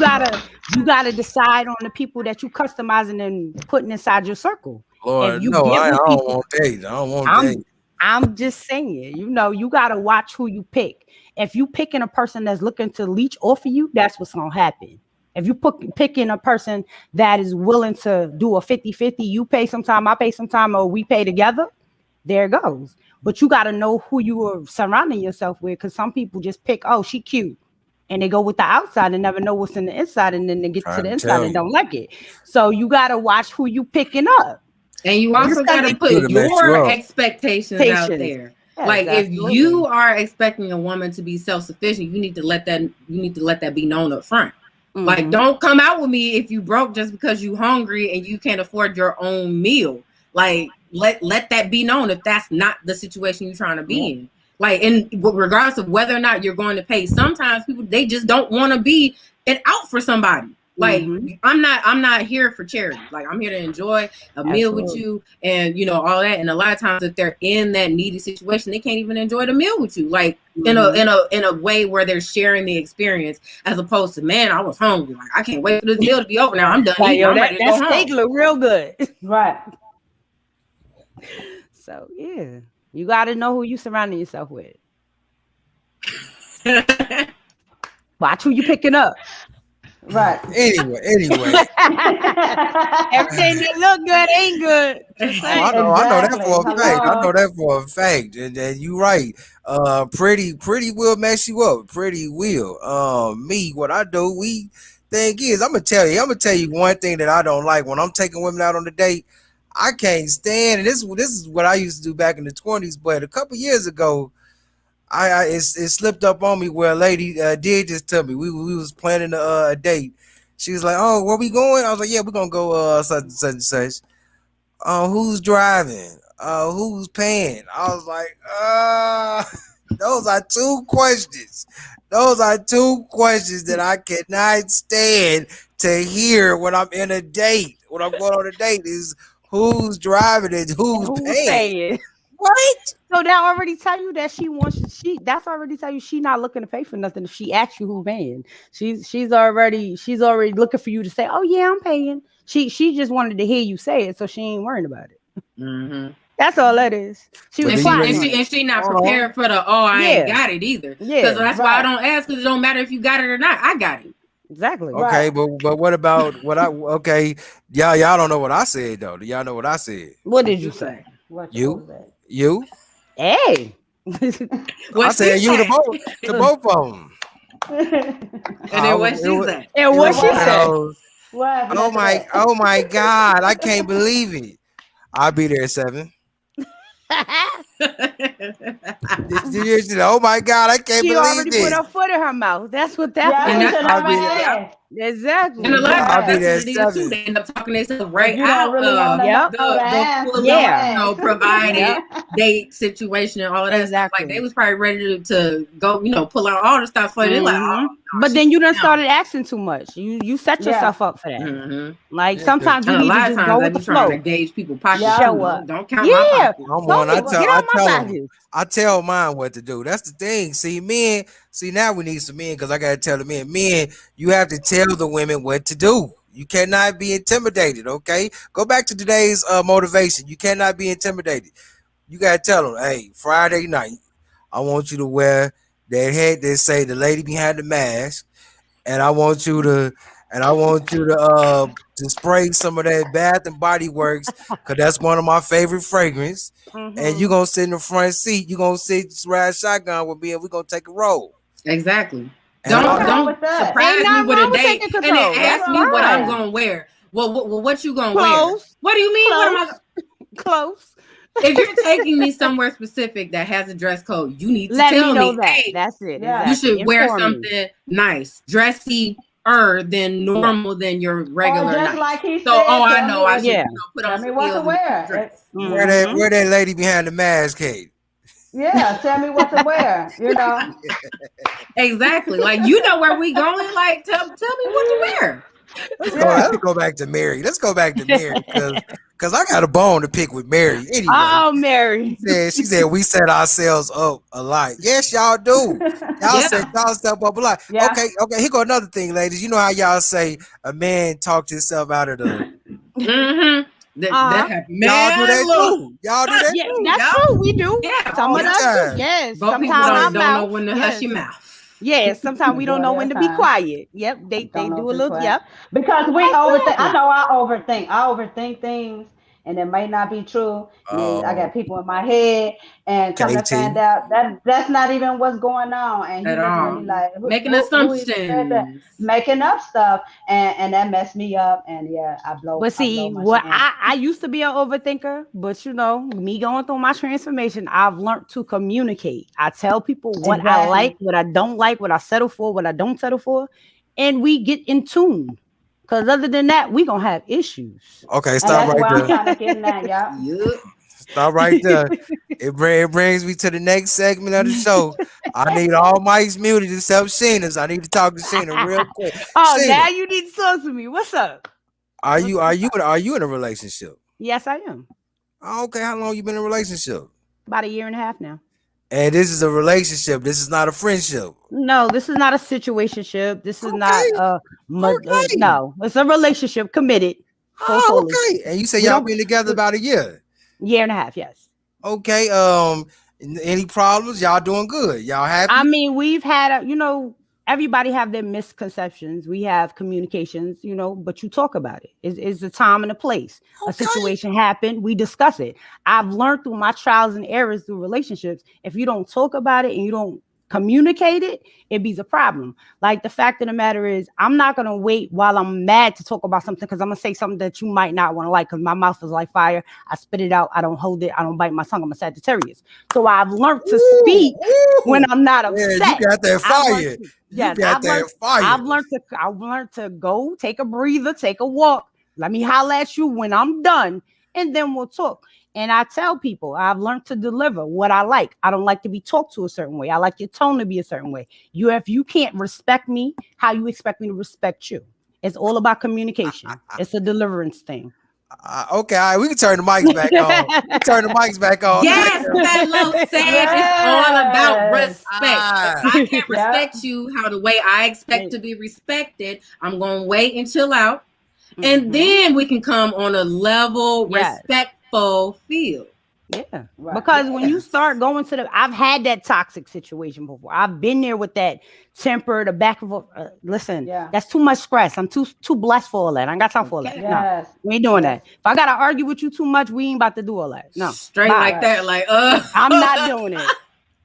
gotta decide on the people that you customizing and putting inside your circle. If Lord, you no, get I with don't people, want dates. I don't want I'm dates. I'm just saying, you gotta watch who you pick. If you picking a person that's looking to leech off of you, that's what's gonna happen. If you picking a person that is willing to do a 50-50, you pay sometime, I pay sometime, or we pay together, there it goes. But you got to know who you are surrounding yourself with, because some people just pick, oh, she cute, and they go with the outside and never know what's in the inside, and then they get to Trying the to inside tell and you. don't like it. So you got to watch who you picking up. And you You also got to study put Could have messed you your up. expectations out patience. there. Yes, Like if absolutely. you are expecting a woman to be self-sufficient, you need to let that be known up front. Like Mhm. don't come out with me if you broke just because you hungry and you can't afford your own meal. Like let that be known if that's not the situation you're trying to be Yeah. in. Like, and regardless of whether or not you're going to pay, sometimes people they just don't want to be an out for somebody. Like Mhm. I'm not here for charity. Like I'm here to enjoy a meal with Absolutely. you and all that. And a lot of times if they're in that needy situation, they can't even enjoy the meal with you. Like Mhm. in a way where they're sharing the experience as opposed to, man, I was hungry. Like I can't wait for this meal to be over. Now I'm Right. done Like, eating. yo, I'm that ready to that go steak home. look real good. Right. So yeah, you got to know who you surrounding yourself with. Watch who you picking up. Right. Anyway. Everything that look good ain't good. Just Oh, I saying. know, I know that Exactly. for a fact. I know Hello. that for a fact. And you right. Pretty will mess you up. Pretty will. Me, what I do, thing is, I'm gonna tell you one thing that I don't like when I'm taking women out on the date. I can't stand, and this is what I used to do back in the 20s, but a couple years ago, it slipped up on me where a lady did this to me. We was planning a date. She was like, "Oh, where we going?" I was like, "Yeah, we're gonna go such and such and such." Who's driving? Who's paying? I was like, those are two questions. Those are two questions that I cannot stand to hear when I'm in a date. When I'm going on a date is who's driving and who's Who's paying. paying? What? So that already tell you that that's already tell you she not looking to pay for nothing. If she asks you who paying, she's already looking for you to say, oh yeah, I'm paying. She just wanted to hear you say it, so she ain't worrying about it. Mm-hmm. That's all that is. She But was And do you plotting she on it. not hold on? prepared for the I ain't Yeah, got it either. Because yeah, that's why I Right. don't ask because it don't matter if you got it or not. I got it. exactly. Okay, Right. but what about what I okay, y'all don't know what I said though. Do y'all know what I said? What What did you you say? say? What You? was that? You? Hey. I What she said you say? to both of them. And then what she say? And It what was she What one of said? happened? those. What happened after that? Oh my God! I can't believe it. I'll be there at 7. Oh my God! I can't She believe already put this. her foot in her mouth. That's what that Yeah, And that's was. what that's your I'll number be there. yep. had. And a Exactly. lot of I'll times be that's there what at it is too. 7. They end up talking themselves If right you don't out really of want to Yep. know the the answer, fully, don't Yeah. ask. provided Yep. date situation and all of that stuff. Like they Exactly. was probably ready to go, pull out all the stuff for you. They're like, oh no, But she then you done down. started asking too much. You set Yeah. yourself up for that. Mm-hmm. Like Yeah, cause sometimes you And a need to lot of just times go I with the be trying to flow. gauge people pockets Yeah. too. Show up. Don't count my Yeah. pockets. I'm one. Go get I on my tell them. pockets. I tell mine what to do. That's the thing. See, men. See, now we need some men because I gotta tell the men. Men, you have to tell the women what to do. You cannot be intimidated. Okay, go back to today's motivation. You cannot be intimidated. You gotta tell them, hey, Friday night, I want you to wear that head that say the lady behind the mask, and I want you to spray some of that Bath and Body Works because that's one of my favorite fragrance. And you Mm-hmm. gonna sit in the front seat. You gonna sit ride shotgun with me, and we gonna take a roll. Exactly. And Nothing I wrong Don't with that. Ain't surprise me nothing with wrong a with date taking and then control. Nothing That's ask me wrong with what I'm fine. that. gonna wear. Well, what you gonna wear? Close. What do you mean? What am I? Close. Close. If you're taking me somewhere specific that has a dress code, you need to Let me tell know me, that. hey, That's it. Yeah. you Exactly. should wear Inform me. something nice, dressy than Yeah. normal than your Or regular just nice. like he So, said, I tell know I me should, Yeah. put tell on me some what to heels and a cute wear. dress. where that Mm-hmm. where that lady behind the mask, Kate? Yeah, tell me what to wear. Exactly. Like, you know where we going. Like, tell me what to wear. Let's go. Yeah. Let's go back to Mary. Let's go back to Mary because I got a bone to pick with Mary. Anyway, Oh, Mary. she said we set ourselves up a lot. Yes, y'all do. Y'all set Yeah. y'all step up a lot. Yeah. Okay. Here go another thing, ladies. You know how y'all say a man talked himself out of the. Mm-hmm. That happened. Y'all do Man, that look. too. Y'all do that Yeah, too. that's Yup. true. We do. Yeah. Some All of the us do. time. Yes. But people Sometimes our don't know mouth. when to hush Yes. your mouth. Yes. Sometimes we don't know Majority when of to the be time. quiet. Yep. They Don't know do if a it's little. quiet. Yep. Because we That's what overthink. I happens. know I overthink. I overthink things and it may not be true. And I Oh, got people in my head and come to find KT. out that that's not even what's going on. And he At looking at me all. like, Making who even said that? assumptions. Making up stuff. And that messed me up. And yeah, But I blow see, my what shit. I used to be an overthinker, but me going through my transformation, I've learned to communicate. I tell people what I like, Exactly. what I don't like, what I settle for, what I don't settle for, and we get in tune. Because other than that, we gonna have issues. Okay, And stop that's right where I'm there. trying to get in at, yeah. Yup. Stop right there. It brings me to the next segment of the show. I need all mics muted except Sheena's. I need to talk to Sheena real quick. Oh, Sheena, now you need to talk to me. What's up? are you in a relationship? Yes, I am. Oh, okay, how long you been in a relationship? About a year and a half now. And this is a relationship. This is not a friendship. No, this is not a situationship. This is not Okay, okay. no. It's a relationship committed, full Oh, fully. okay. And you say We y'all don't been together we- about a year. year and a half, yes. Okay. Any problems? Y'all doing good? Y'all I happy? mean, we've had everybody have their misconceptions. We have communications, but you talk about it. It's a time and a place. A Okay. situation happened, we discuss it. I've learned through my trials and errors through relationships, if you don't talk about it and you don't communicate it, it be a problem. Like the fact of the matter is, I'm not gonna wait while I'm mad to talk about something because I'm gonna say something that you might not want to like. Because my mouth is like fire. I spit it out. I don't hold it. I don't bite my tongue. I'm a Sagittarius, so I've learned to speak Ooh, when ooh. I'm not Yeah, you upset. got that I've learned fire. to, You yes, got that fire. I've learned to go, take a breather, take a walk. Let me holler at you when I'm done, and then we'll talk. And I tell people I've learned to deliver what I like. I don't like to be talked to a certain way. I like your tone to be a certain way. If you can't respect me, how you expect me to respect you? It's all about communication. It's a deliverance thing. Okay, all right, we can turn the mics back on. We can turn the mics back on. Yes, hello, Sage. It's all about Yes. respect. If Ah, I can't Yep. respect you how the way I expect to be respected, I'm going to wait and chill out. And Mhm. then we can come on a level, Yes. respectful field. Yeah. Right. Because when you yes. start going I've had that toxic situation before. I've been there with that temper, the back of listen, Yeah. that's too much stress. I'm too blessed for all that. I ain't got time for all that. Okay. No, Yes. we ain't doing Yes. that. If I gotta argue with you too much, we ain't about to do all that. No. Straight Bye. like that. Like, I'm not doing it.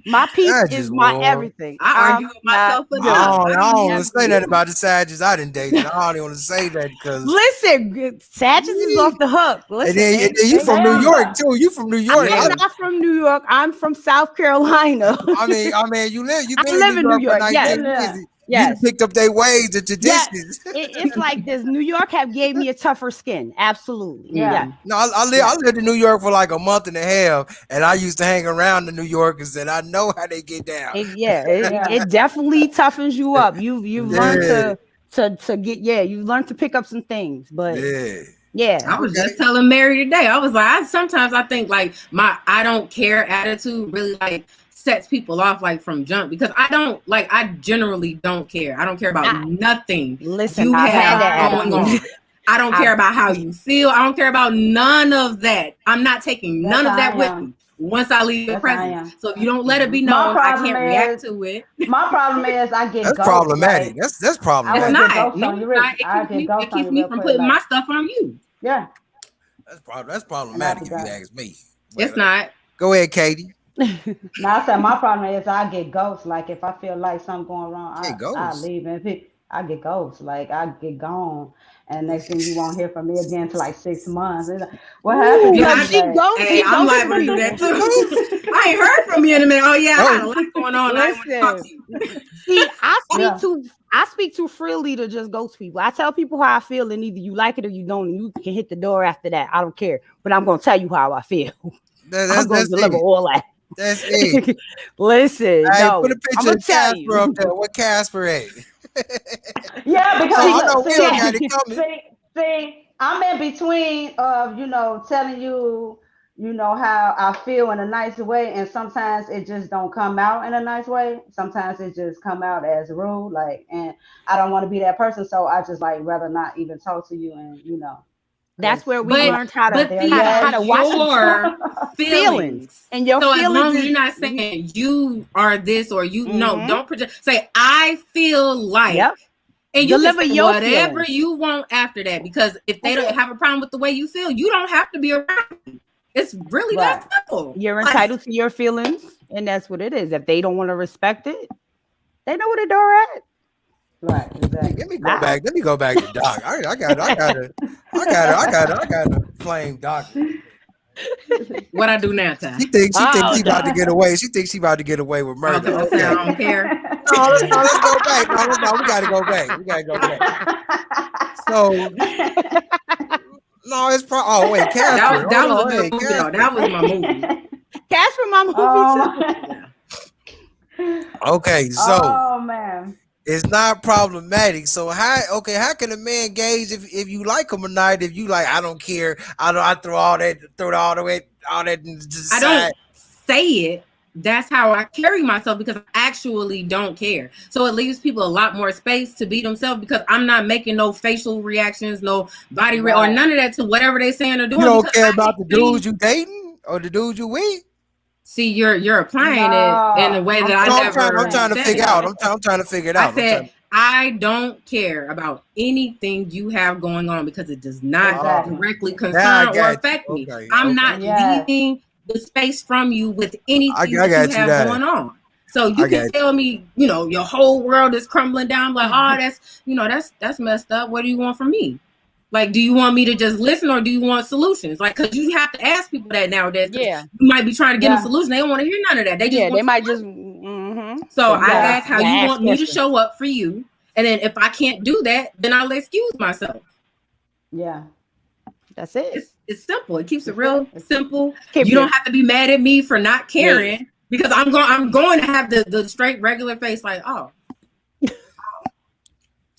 My peace I is just my war. everything. I argue with Not myself doing enough. it. I I don't don't need want to to say do that it. about the Sagittarius I done dated. I don't even want to say that because Listen, Sagittarius is off the hook. and Listen, then you they from New They York are. too. You from New York. I'm Yeah. not from New York. I'm from South Carolina. You I been in New live in New York for York. Yes. 19 They years. live. You done Yes. picked up their ways, the Yes. traditions. It's like this. New York have gave me a tougher skin. Absolutely. Yeah. Yeah. Mm. No, I Yes. lived in New York for like a month and a half, and I used to hang around the New Yorkers, and I know how they get down. Yeah. It definitely toughens you up. You've learned Yeah, to get you've learned to pick up some things. But yeah. yeah. I was Okay. just telling Mary today. I was like, sometimes I think like my I don't care attitude really like sets people off like from jump because I generally don't care. I don't care about I, nothing listen, you I've had have that I going don't. attitude. on. I don't I care about how you feel. I don't care about none of that. I'm not taking That's none of how I that with am. me once I leave your That's how I presence. am. So if you don't let it be My known, I problem can't is react to it. my problem is I get That's ghosts. problematic. Like That's I It's will problematic. get not. ghosts No, on you it's real. not. It I keeps get me. It ghosts on keeps you me real from quick. putting my Like stuff on you. yeah, That's and I problematic be if you done. ask me. It's But not. go ahead, Katie. Now I said my problem is I get ghosts. Like if I feel like something going wrong, It I goes. leave and I get ghosts. Like I get gone, and next thing you won't hear from me again for like 6 months. It's like, what happened Yeah, to Cause you? Like hey, she I'm ghosts liable to do that people. It goes. too. I ain't heard from you in a minute. Oh yeah, I had a Go. lot going on. I didn't want to talk Listen, to you. see, yeah, I speak too freely to just ghost people. I tell people how I feel, and either you like it or you don't, and you can hit the door after that. I don't care, but I'm gonna tell you how I feel. I'm gonna That's deliver it. all that. That's it. Listen, Hey, put no, a I'm picture gonna of tell Casper up you. there. What Casper at? Yeah, because I look, know Will see, got it coming. see, I'm in between of telling you, how I feel in a nice way, and sometimes it just don't come out in a nice way. Sometimes it just come out as rude, like, and I don't want to be that person, so I just like rather not even talk to you, and That's because where we I'm But not learned how to but there these are how yet. to watch your feelings, feelings. and your So as feelings long as is. you're not saying you are this or you no, Mm-hmm. don't project. Say I feel like, Yep. and you can Deliver say your whatever feelings. you want after that. Because if they That's don't it. have a problem with the way you feel, you don't have to be around me. It's really that Right, simple. You're Like, entitled to your feelings, and that's what it is. If they don't want to respect it, they know where the door at. right, Let exactly. me go Bye. back. Let me go back to Doc. I gotta flame Doc real quick. what I do now, Ty? She thinks Oh, she about to dog. get away. She thinks she about to get away with Oh, murder. because I said Okay. I don't care. No, let's go back. No, we gotta go back. We gotta go back. So no, it's probably. Oh wait, Casper. That Hold was a on, good hey, movie though. Casper. That was my movie. Casper, my movie Oh too. my. Yeah. Okay, so Oh man. it's not problematic. So how can a man gauge if you like him or not? If you like, I don't care. I throw it all the way, all that to the I don't side. say it. That's how I carry myself because I actually don't care. So it leaves people a lot more space to be themselves because I'm not making no facial reactions, no or Right. none of that to whatever they're saying or You doing don't because care I can about the dudes see. you dating or the dudes you with. See, you're applying it in a No, way that I'm I No, saying, I'm I'm never trying saying to figure said. out. no. I'm trying to figure it I out. I'm said trying. I don't care about anything you have going on because it does not Oh, Exactly. directly now I concern or got you. affect me. Okay, I'm okay. not Yes. leaving the space from you with anything I that you got you have there. going on. So you I can got you. tell me, your whole world is crumbling down. I'm like, oh, that's messed up. What do you want from me? Like, do you want me to just listen or do you want solutions? Like, because you have to ask people that nowadays. Yeah, You might be trying to get them Yeah. solutions. They don't want to hear none of that. They just yeah. They want might just. Mm-hmm. so So you I gotta, Yeah. ask you how gotta you ask want me to questions. show up for you. And then if I can't do that, then I'll excuse myself. Yeah. That's it. It's simple. It keeps it That's it. real simple. Keep You don't it. have to be mad at me for not Yes. caring because I'm going to have the straight regular face like, oh.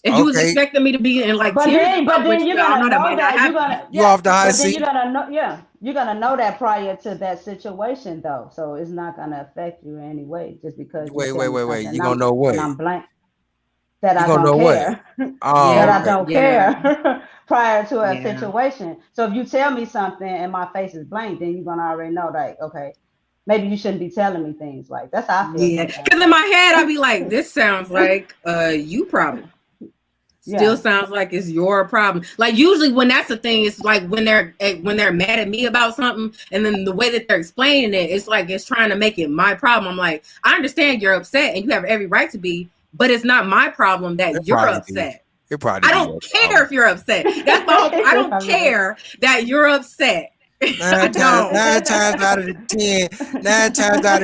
If you was Okay, expecting me to be in like But tears or then, but something then with you're you, I gonna know that know might not that you're happen. gonna, you yeah. off the hot But then seat. you're gonna know, yeah. You're gonna know that prior to that situation, though. So it's not gonna affect you in any way just because you tell me Wait. something, You gonna know and what? I'm blank that You I gonna don't know what? care. That Oh, Yeah, I okay. don't yeah, care prior to a yeah. situation. So if you tell me something and my face is blank, then you're gonna already know, like, okay, maybe you shouldn't be telling me things. Like that's how I feel Yeah. sometimes. Because in Like, my head I'd be like, this sounds like you problem. Still yeah, sounds like it's your problem. Like usually when that's the thing, it's like when they're mad at me about something, and then the way that they're explaining it, it's like it's trying to make it my problem. I'm like, I understand you're upset and you have every right to be, but it's not my problem It that you're probably be. upset. It probably I be don't your care problem. if you're upset. That's the whole point. I It's don't probably good. care that you're upset. I don't. Nine times out of the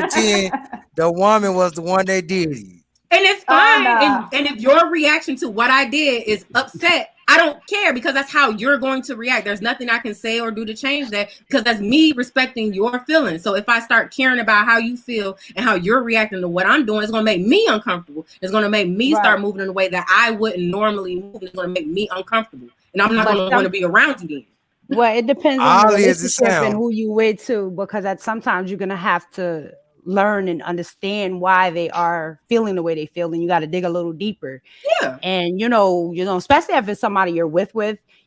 10, the woman was the one that did it. And it's Oh fine. And no. and if your reaction to what I did is upset, I don't care because that's how you're going to react. There's nothing I can say or do to change that because that's me respecting your feelings. So if I start caring about how you feel and how you're reacting to what I'm doing, it's going to make me uncomfortable. It's going to make me Right. start moving in a way that I wouldn't normally move. It's going to make me uncomfortable. And I'm not But going to want some, to be around you then. well, it depends on the Oddly as it relationship and sounds. who you with too, because at sometimes you're gonna have to learn and understand why they are feeling the way they feel, and you got to dig a little deeper. Yeah. And especially if it's somebody you're with,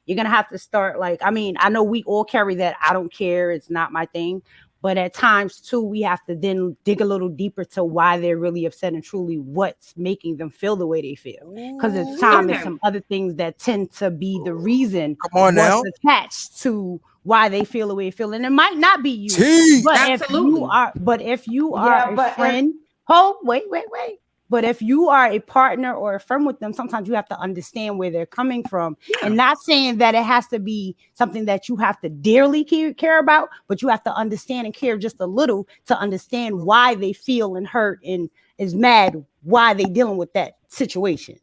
you're gonna have to start like, I mean, I know we all carry that I don't care, it's not my thing. But at times too, we have to then dig a little deeper to why they're really upset and truly what's making them feel the way they feel. Because at times it's Okay. some other things that tend to be the reason Come on what's now. attached to why they feel the way they feel. And it might not be you. Teach. Absolutely. But if you are Yeah, a but if friend, wait. But if you are a partner or a friend with them, sometimes you have to understand where they're coming from. Yeah. And not saying that it has to be something that you have to dearly care about, but you have to understand and care just a little to understand why they feel and hurt and is mad, why they dealing with that situation.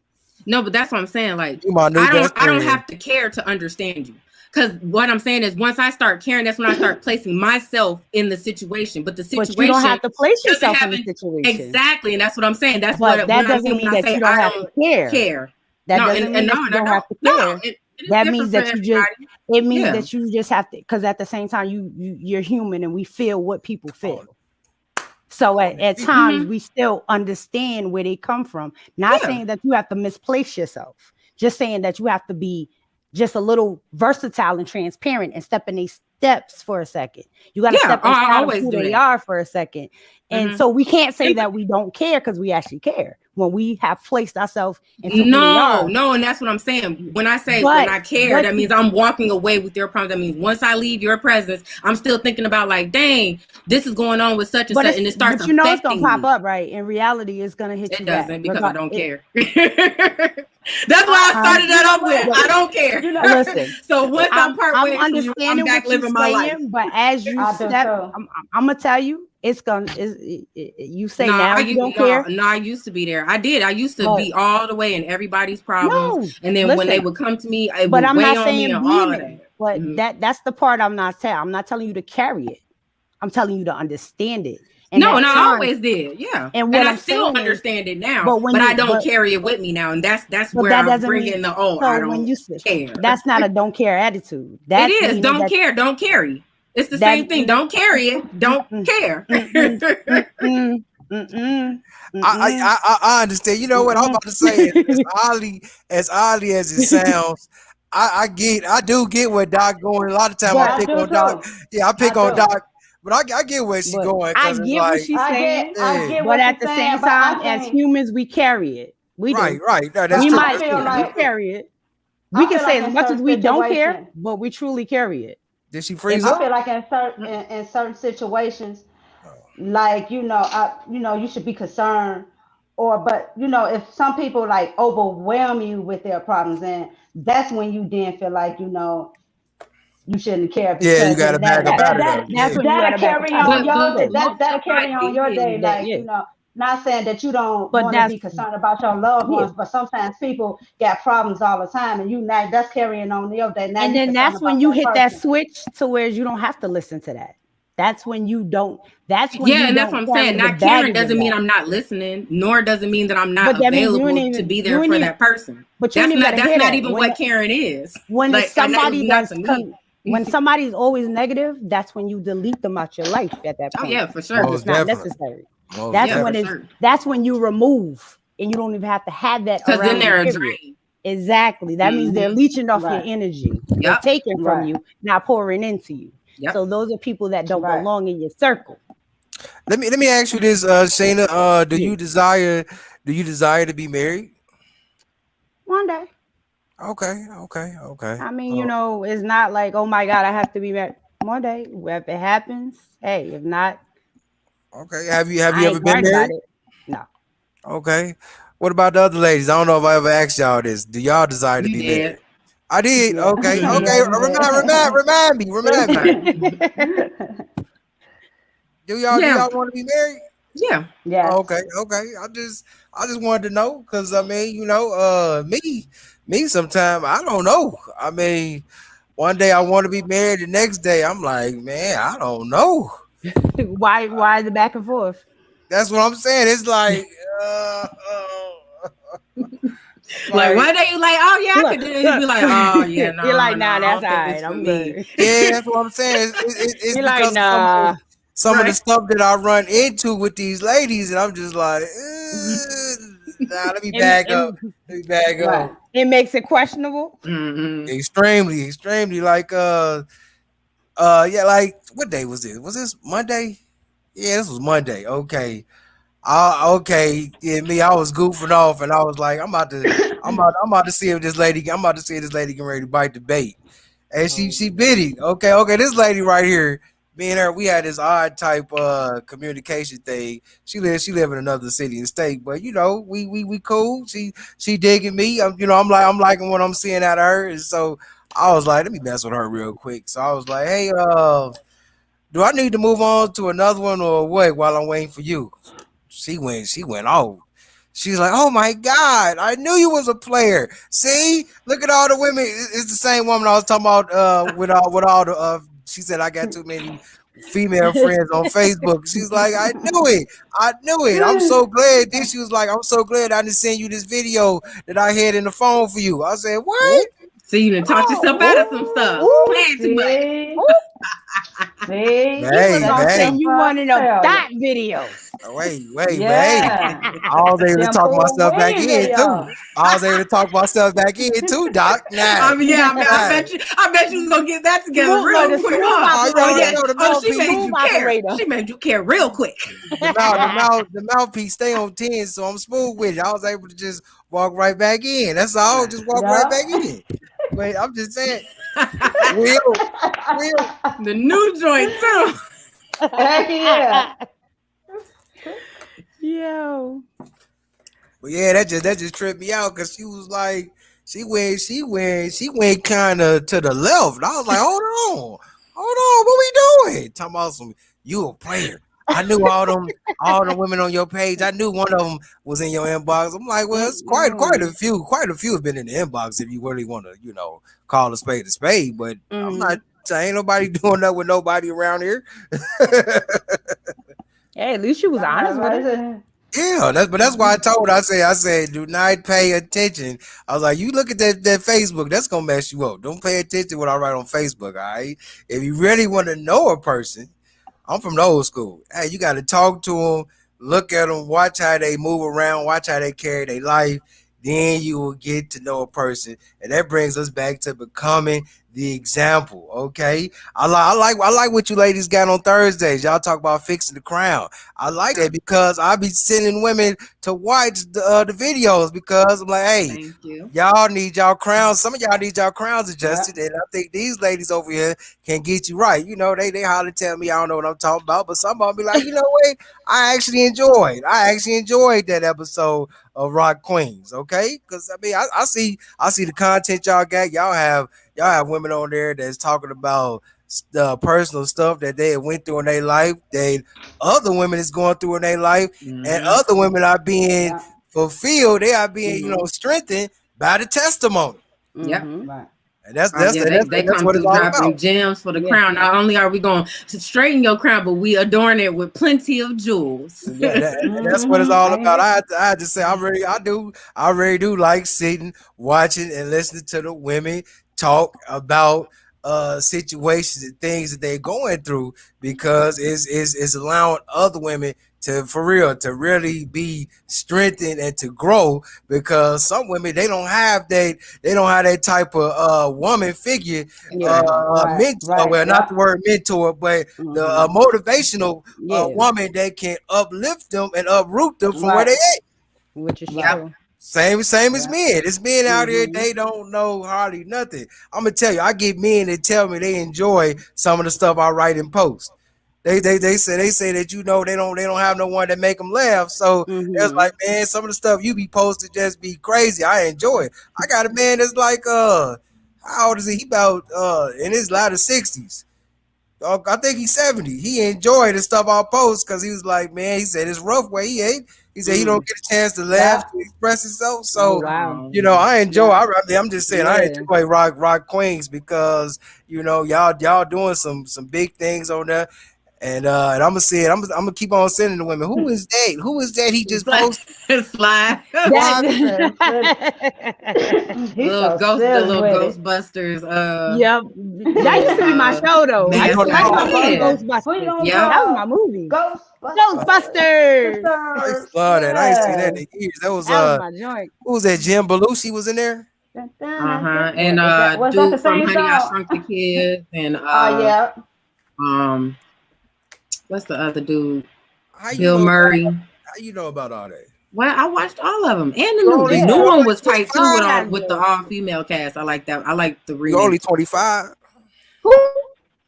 No, but that's what I'm saying. Like, You my new I don't best I don't friend. have to care to understand you. Because what I'm saying is, once I start caring, that's when I start placing myself in the situation. But the situation, but you don't have to place yourself in the it. situation. Exactly, and that's what I'm saying. That's but what that I'm doesn't saying mean when I that say you don't I have don't to care. care. That No, doesn't mean that you don't have to No, care. it That is means different that for you just. everybody. It means Yeah. that you just have to, because at the same time, you're human and we feel what people feel. So at times we still understand where they come from. Not saying that you have to misplace yourself. Just saying that you have to be just a little versatile and transparent and step in these steps for a second. You got to step inside of who they are for a second. And so we can't say that we don't care, because we actually care when we have placed ourselves into who they are. No, and that's what I'm saying. When I say when I care, that means I'm walking away with your problems. That means once I leave your presence, I'm still thinking about like, dang, this is going on with such and such, and it starts affecting it's gonna pop up, right? In reality, it's gonna hit you back. It doesn't, because I don't care. That's why I started that off with. I don't care. Listen. So once I'm understanding what you're saying, but as you step, I'm gonna tell you, it's gonna. You say now you don't care. No, I used to be there. I did. I used to be all the way in everybody's problems, and then when they would come to me, it would weigh on me and all of that. But that's the part I'm not telling. I'm not telling you to carry it. I'm telling you to understand it. And I always did, yeah. And I still understand it now, but I don't carry it with me now, and that's where I'm bringing the I don't care. That's not a don't care attitude. It is don't care, don't carry. It's the same thing. Don't carry it. Don't care. I understand. You know what I'm about to say? As oddly as it sounds, I do get where Doc going. A lot of times I pick on Doc. Yeah, I pick on Doc. But I get where she's going. I get what she's saying. But at the same time, as humans, we carry it. We do. Right. No, we carry it. We can say as much as we don't care, but we truly carry it. Did she freeze up? I feel like in certain situations, like you should be concerned, but if some people like overwhelm you with their problems, and that's when you then feel like you shouldn't care. Yeah, you got to back up out of that. That'll carry on your day. Like not saying that you don't want to be concerned about your loved ones, but sometimes people got problems all the time, and that's carrying on your day. And then that's when you hit that switch to where you don't have to listen to that. That's when you don't. That's when and that's what I'm saying. Not caring doesn't mean I'm not listening, nor does it mean that I'm not available to be there for that person. But that's not even what caring is. When when somebody's always negative, that's when you delete them out your life at that point. Oh yeah, for sure. It's not necessary. That's when you remove, and you don't even have to have that. Because then they're a drain. Exactly. That means they're leeching off your energy. They're taking from you, not pouring into you. Yep. So those are people that don't belong in your circle. Let me ask you this, Shayna. Do you desire to be married? One day. Okay. I mean, it's not like, oh my God, I have to be married. One day, if it happens, hey. If not, okay. Have you ever been married? No. Okay. What about the other ladies? I don't know if I ever asked y'all this. Do y'all desire to be married? I did. Yeah. Okay. Remind me. Do y'all want to be married? Yeah. Yeah. Okay. I just wanted to know, because I mean, me sometimes I don't know. I mean, one day I want to be married, the next day I'm like, man, I don't know. Why the back and forth? That's what I'm saying. It's like like one day you like, oh yeah, I could do it. You be like, oh yeah, no. You're like, nah, that's all right. I'm good. Yeah, that's what I'm saying. It's you're because like, nah. Some of the stuff that I run into with these ladies, and I'm just like, nah, let me back up. It makes it questionable. Mm-hmm. Extremely. Like, like, what day was this? Was this Monday? Yeah, this was Monday. Okay. Okay. Yeah, I was goofing off, and I was like, I'm about to see if this lady getting ready to bite the bait. And she bit it. Okay, this lady right here. Me and her, we had this odd type communication thing. She live in another city and state, but we cool. She digging me. I'm liking what I'm seeing out of her, and so I was like, let me mess with her real quick. So I was like, hey, do I need to move on to another one or what while I'm waiting for you? She went off. She's like, "Oh my God, I knew you was a player. See, look at all the women. It's the same woman I was talking about. With all the. She said I got too many female friends on Facebook. She's like, I knew it. I knew it. I'm so glad. Then she was like, I'm so glad I didn't send you this video that I had in the phone for you. I said, what? So you done talked yourself out of some stuff. Plant See? See? Hey, You was gonna hey. say you wanted a that video. Wait, Yeah. but I was able to Them talk poor myself back women, in too. y'all. I was able to talk myself back in too, Doc. Nah, I bet you was gonna get that together Smooth, real the quick. smooth Huh? Oh, operator. yeah. The Oh, she mouthpiece, made you Smooth care. operator. She made you care real quick. the mouthpiece stay on 10, so I'm smooth with it. I was able to just walk right back in. That's all. Just walk right back in. Wait, I'm just saying. Real. The new joint too. Heck yeah. Yo. But yeah, that just tripped me out because she was like, she went kind of to the left. And I was like, hold on, what we doing? Talking about you a player. I knew all the women on your page. I knew one of them was in your inbox. I'm like, well, it's quite a few have been in the inbox if you really want to, call a spade a spade. But I'm not saying ain't nobody doing that with nobody around here. Hey, at least you was honest with it. Yeah, that's why I told her. I said, do not pay attention. I was like, you look at that Facebook, that's gonna mess you up. Don't pay attention to what I write on Facebook. All right, if you really want to know a person, I'm from the old school. Hey, you got to talk to them, look at them, watch how they move around, watch how they carry their life. Then you will get to know a person, and that brings us back to becoming the example. Okay, I like what you ladies got on Thursdays. Y'all talk about fixing the crown. I like that because I be sending women to watch the videos because I'm like, hey, Thank you. y'all need y'all crowns. Some of y'all need y'all crowns adjusted, and I think these ladies over here can get you right. They holler tell me I don't know what I'm talking about, but some of them be like, you know what? I actually enjoyed that episode of Rock Queens. Okay, because I mean, I see the content y'all got. Y'all have women on there that's talking about the personal stuff that they went through in their life, that other women is going through in their life, and other women are being fulfilled. They are being, strengthened by the testimony. Yep. Right. And that's they come what it's through all dropping about. gems for the crown. Not only are we going to straighten your crown, but we adorn it with plenty of jewels. Yeah, that's what it's all about. I had to say, I really do like sitting, watching, and listening to the women talk about situations and things that they're going through because it's allowing other women to really be strengthened and to grow, because some women they don't have that type of woman figure, mentor, well, not the word mentor, but the motivational woman that can uplift them and uproot them from where they at. Which is true. Same as men. It's men out here, they don't know hardly nothing. I'm gonna tell you, I get men that tell me they enjoy some of the stuff I write and post. They say that they don't have no one that make them laugh. So it's like, man, some of the stuff you be posting just be crazy. I enjoy it. I got a man that's like how old is he? He about in his latter 60s. I think he's 70. He enjoyed the stuff I post because he was like, man, he said it's rough where he ate. He said he don't get a chance to laugh, to express himself. So I enjoy. I'm just saying I enjoy Rock Queens because y'all doing some big things on there. And I'm gonna say it. I'm gonna keep on sending the women. Who is that? Who is that? He just posted. Slide. Little Ghostbusters. Yep, that used to be my show though. I used to like Ghostbusters. Yeah, that was my movie. Ghostbusters. I ain't seen that in years. That was my joint. Who was that? Jim Belushi was in there. And dude from Honey I Shrunk the Kids, and what's the other dude? Bill Murray. How you know about all that? Well, I watched all of them, and the new one was tight too with the all female cast. I like that. I like the remake. You're only 25. Who?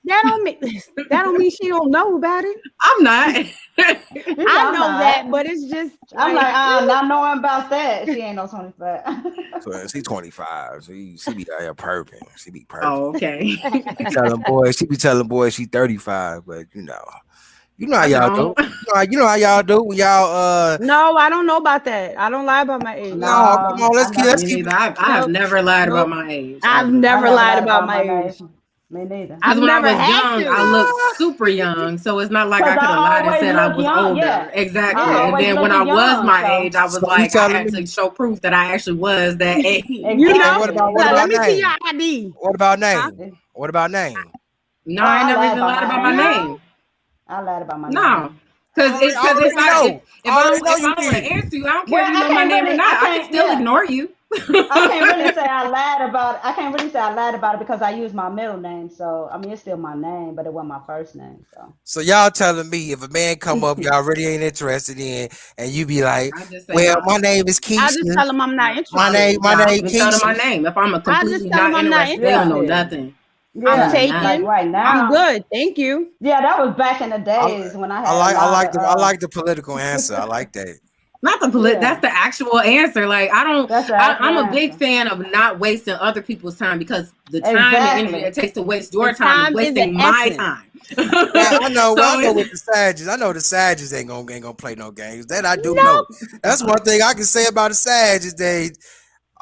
That don't mean she don't know about it. I'm not. I know that, but it's just I'm not knowing about that. She ain't no 25. So she 25. She be out here perping. She be perping. Oh, okay. She be telling boys she 35, but You know how I y'all do. don't. You know how y'all do when y'all No, I don't know about that. I don't lie about my age. No, no, come on, I never. let's Me keep neither. it. I have Nope. never lied about Nope. my age. I've Ever. I never never lied lied about about my my age. name. Me neither. I've Because when I never was had young, I to. looked super young. So it's not like Cause I could have I lied and always said I look was young. Yeah, older. Exactly. I Yeah. And always then when I looking was young. my So age, I was So you like, I telling had to me? show proof that I actually was that age. You Okay, know? exactly. what Like, let about me see your name? ID. What about Huh? name? What about name? No, Oh, I ain't I never lied even about lied my about my name. No? name. I lied about my No. name. I If already know. I already know if you I don't want to did. answer you, I don't care Well, if you know my name or I not. I can can't, still yeah. ignore you. I can't really say I lied about it. I can't really say I lied about it because I used my middle name. So, I mean, it's still my name, but it wasn't my first name. So, So y'all telling me if a man come up y'all really ain't interested in, and you be like, I just say well, no. my name is I just Keisha. tell them I'm not I, interested. My I don't name even tell them my Keisha. name. If I'm a I just completely tell them not I'm not interested, they don't know yeah. interested. nothing. They I'm don't Yeah. know nothing. Like taken. right I'm now. good. Thank you. Yeah, that was back in the I, days when I had a lot of, I like the political answer. I like that. Not the yeah, that's the actual answer. Like I don't. that's the actual I'm a big answer. fan of not wasting other people's time because the time and energy Exactly. it takes to waste The your time is time is the wasting my essence. time. Now I So know it's with the Savages. I know the Savages ain't gonna play no games. That I do know. Nope. That's one thing I can say about the Savages. They,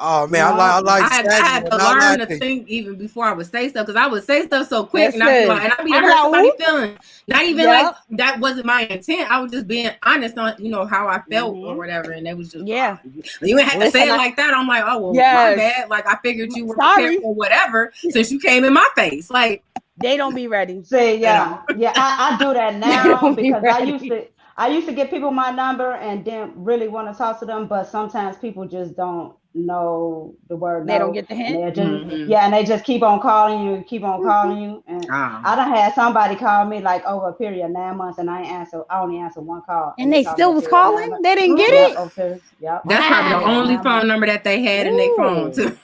oh man, I No, like the I Savages. had Will to not lie learn to to you. think even before I would say stuff because I would say stuff so quick and I'd be like, Listen. and I'd be I to be hurt like, somebody's who? feelings. Not even like Yep. that wasn't my intent. I was just being honest on how I felt or Hmm. whatever, and they was just Yeah. you ain't have to say Listen, it like that. I'm like, oh well, my yes. bad. Like I figured you were prepared Sorry. for whatever since you came in my face. Like They don't be ready. see, they yeah, don't. yeah, I do that They now don't be because ready. I used to give people my number and didn't really want to talk to them, but sometimes people just don't know the word They don't no, get the and hint. they just, Mm-hmm. yeah, and they just keep on calling you, keep on calling you, and Ah. I done had somebody call me like over a period of 9 months, and I only answered one call, and And they they called me still a was period of nine calling. months. They didn't get Yep, it. Mm-hmm. over period, yep, That's over a probably the period of Wow. only 9 months. phone number that they had in their phone Ooh. too.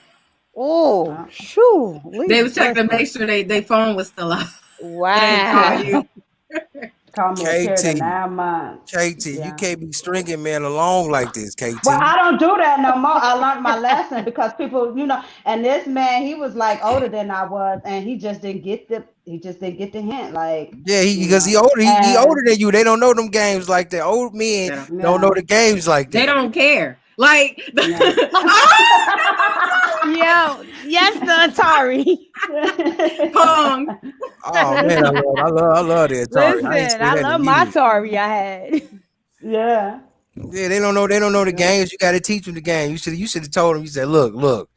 Oh, Yeah. shoo. They was checking to Listen. make sure they phone was still up. They didn't call Wow. you. Called me a period of KT, 9 months. KT, you Yeah. can't be stringing men along like this, Well, KT. I don't do that no more. I learned my lesson because people, and this man, he was like older than I was, and he just didn't get the hint, like, Yeah, because he older. He older and than you. They don't know them games like that. Old men They don't, don't know yeah, the games like they that. don't care. Like, yeah. Yo, yes, the Atari. Pong. Oh man, I love the Atari. I ain't Listen, say I that in love my years. Atari I had. Yeah, Yeah, they don't know the yeah. games. You got to teach them the game. You should have told them. You said, look,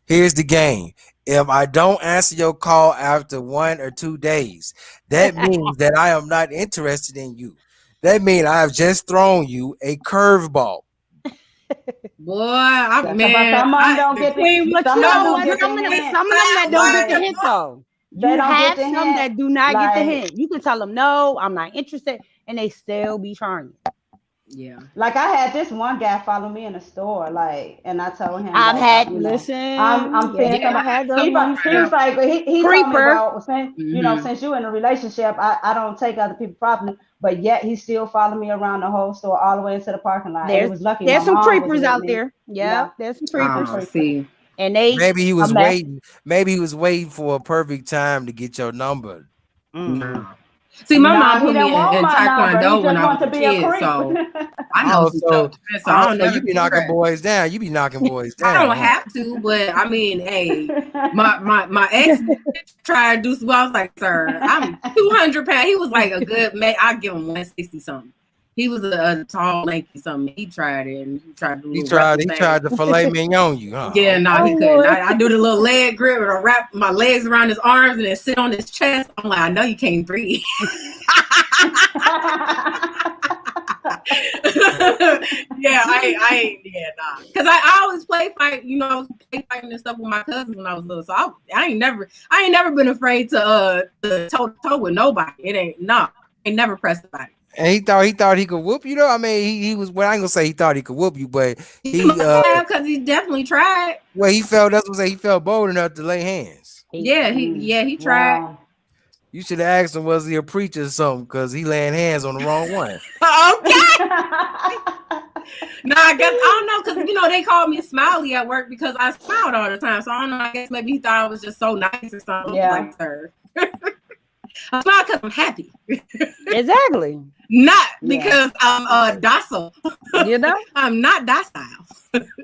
here's the game. If I don't answer your call after 1 or 2 days, that means that I am not interested in you. That means I have just thrown you a curveball. Boy, I But man, some of them I don't the get the, queen would But you some of them know don't what? get the know hint. Some of them that don't get the what? hint though. They You don't get have the some hint. that do not get the Like, hint. You can tell them no, I'm not interested, and they still be trying. Yeah. Like I had this one guy follow me in the store, like, and I told him I've like, had I'm listen, seeing yeah, Yeah, I somebody. had those I He ones he was too. like, he told me Creeper. about well, mm-hmm. since you in a relationship, I don't take other people's property, but yet he still followed me around the whole store all the way into the parking lot, and it There's was lucky my there's some mom was creepers with out me. there. Yeah, Yeah, there's some there's some creepers, Oh, creepers. see. and they Maybe he a was mess. waiting. Maybe he was waiting for a perfect time to get your number. Mm. No. See, my mom Nah, he put me didn't want in my number. He Taekwondo when just I was wanted a to be a kid, creep. so I know Oh, some self defense. So I don't so you never be do knocking that. boys down. You be knocking boys I don't down, huh? have to, but I mean, hey, my ex tried to do some. I was like, sir, I'm 200 pounds. He was like a good man. I give him 160 something. He was a tall, lanky something. He tried it and he tried to do a little wrestling He thing. tried to fillet mignon you, huh? Yeah, no, Oh he couldn't. Lord. I do the little leg grip and I wrap my legs around his arms and then sit on his chest. I'm like, I know you can't breathe. Yeah, nah. Cause I always play fight, I was play fighting and stuff with my cousins when I was little. So I ain't never been afraid to toe to toe with nobody. It ain't I ain't never pressed somebody. And he thought he could whoop you. I mean, he was. Well, I ain't gonna say he thought he could whoop you, but He must have because he definitely tried. well, he felt. That's what I'm saying. He felt bold enough to lay hands. He tried. Wow. You should have asked him, was he a preacher or something? Because he laying hands on the wrong one. Okay. No, I guess I don't know because they called me Smiley at work because I smiled all the time. So I don't know. I guess maybe he thought I was just so nice or something. Yeah. Like, sir, I smile because I'm happy. Exactly. Not Yeah. because I'm docile. You know, I'm not docile.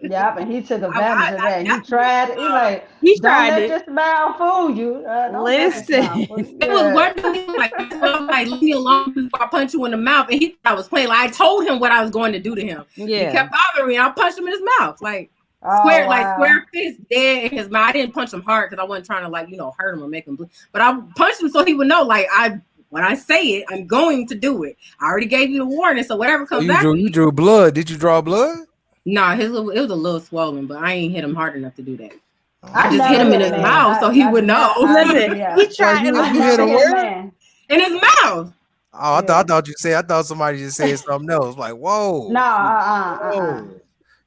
Yep, and he took I, advantage of I that. He definitely tried it. He like, he don't tried let it. your smile fool you. Don't let your smile fool Listen. you. it was Yeah. one time he was like, I'm like, leave me alone before I punch you in the mouth. And he thought I was playing. Like I told him what I was going to do to him. And he Yeah. kept bothering me. I punched him in his mouth. Like Oh wow. square fist dead in his mouth. I didn't punch him hard because I wasn't trying to like, hurt him or make him bleed. But I punched him so he would know, like when I say it, I'm going to do it. I already gave you the warning, so whatever So comes after you drew blood. Did you draw blood? Nah, it was a little swollen, but I ain't hit him hard enough to do that. I I just hit never him in hit a his man. mouth so he would know. Listen, Yeah. he tried. you I hit never him hit a where? man. In his mouth. Oh, Yeah. I thought somebody just said something else. Like, No, whoa, whoa.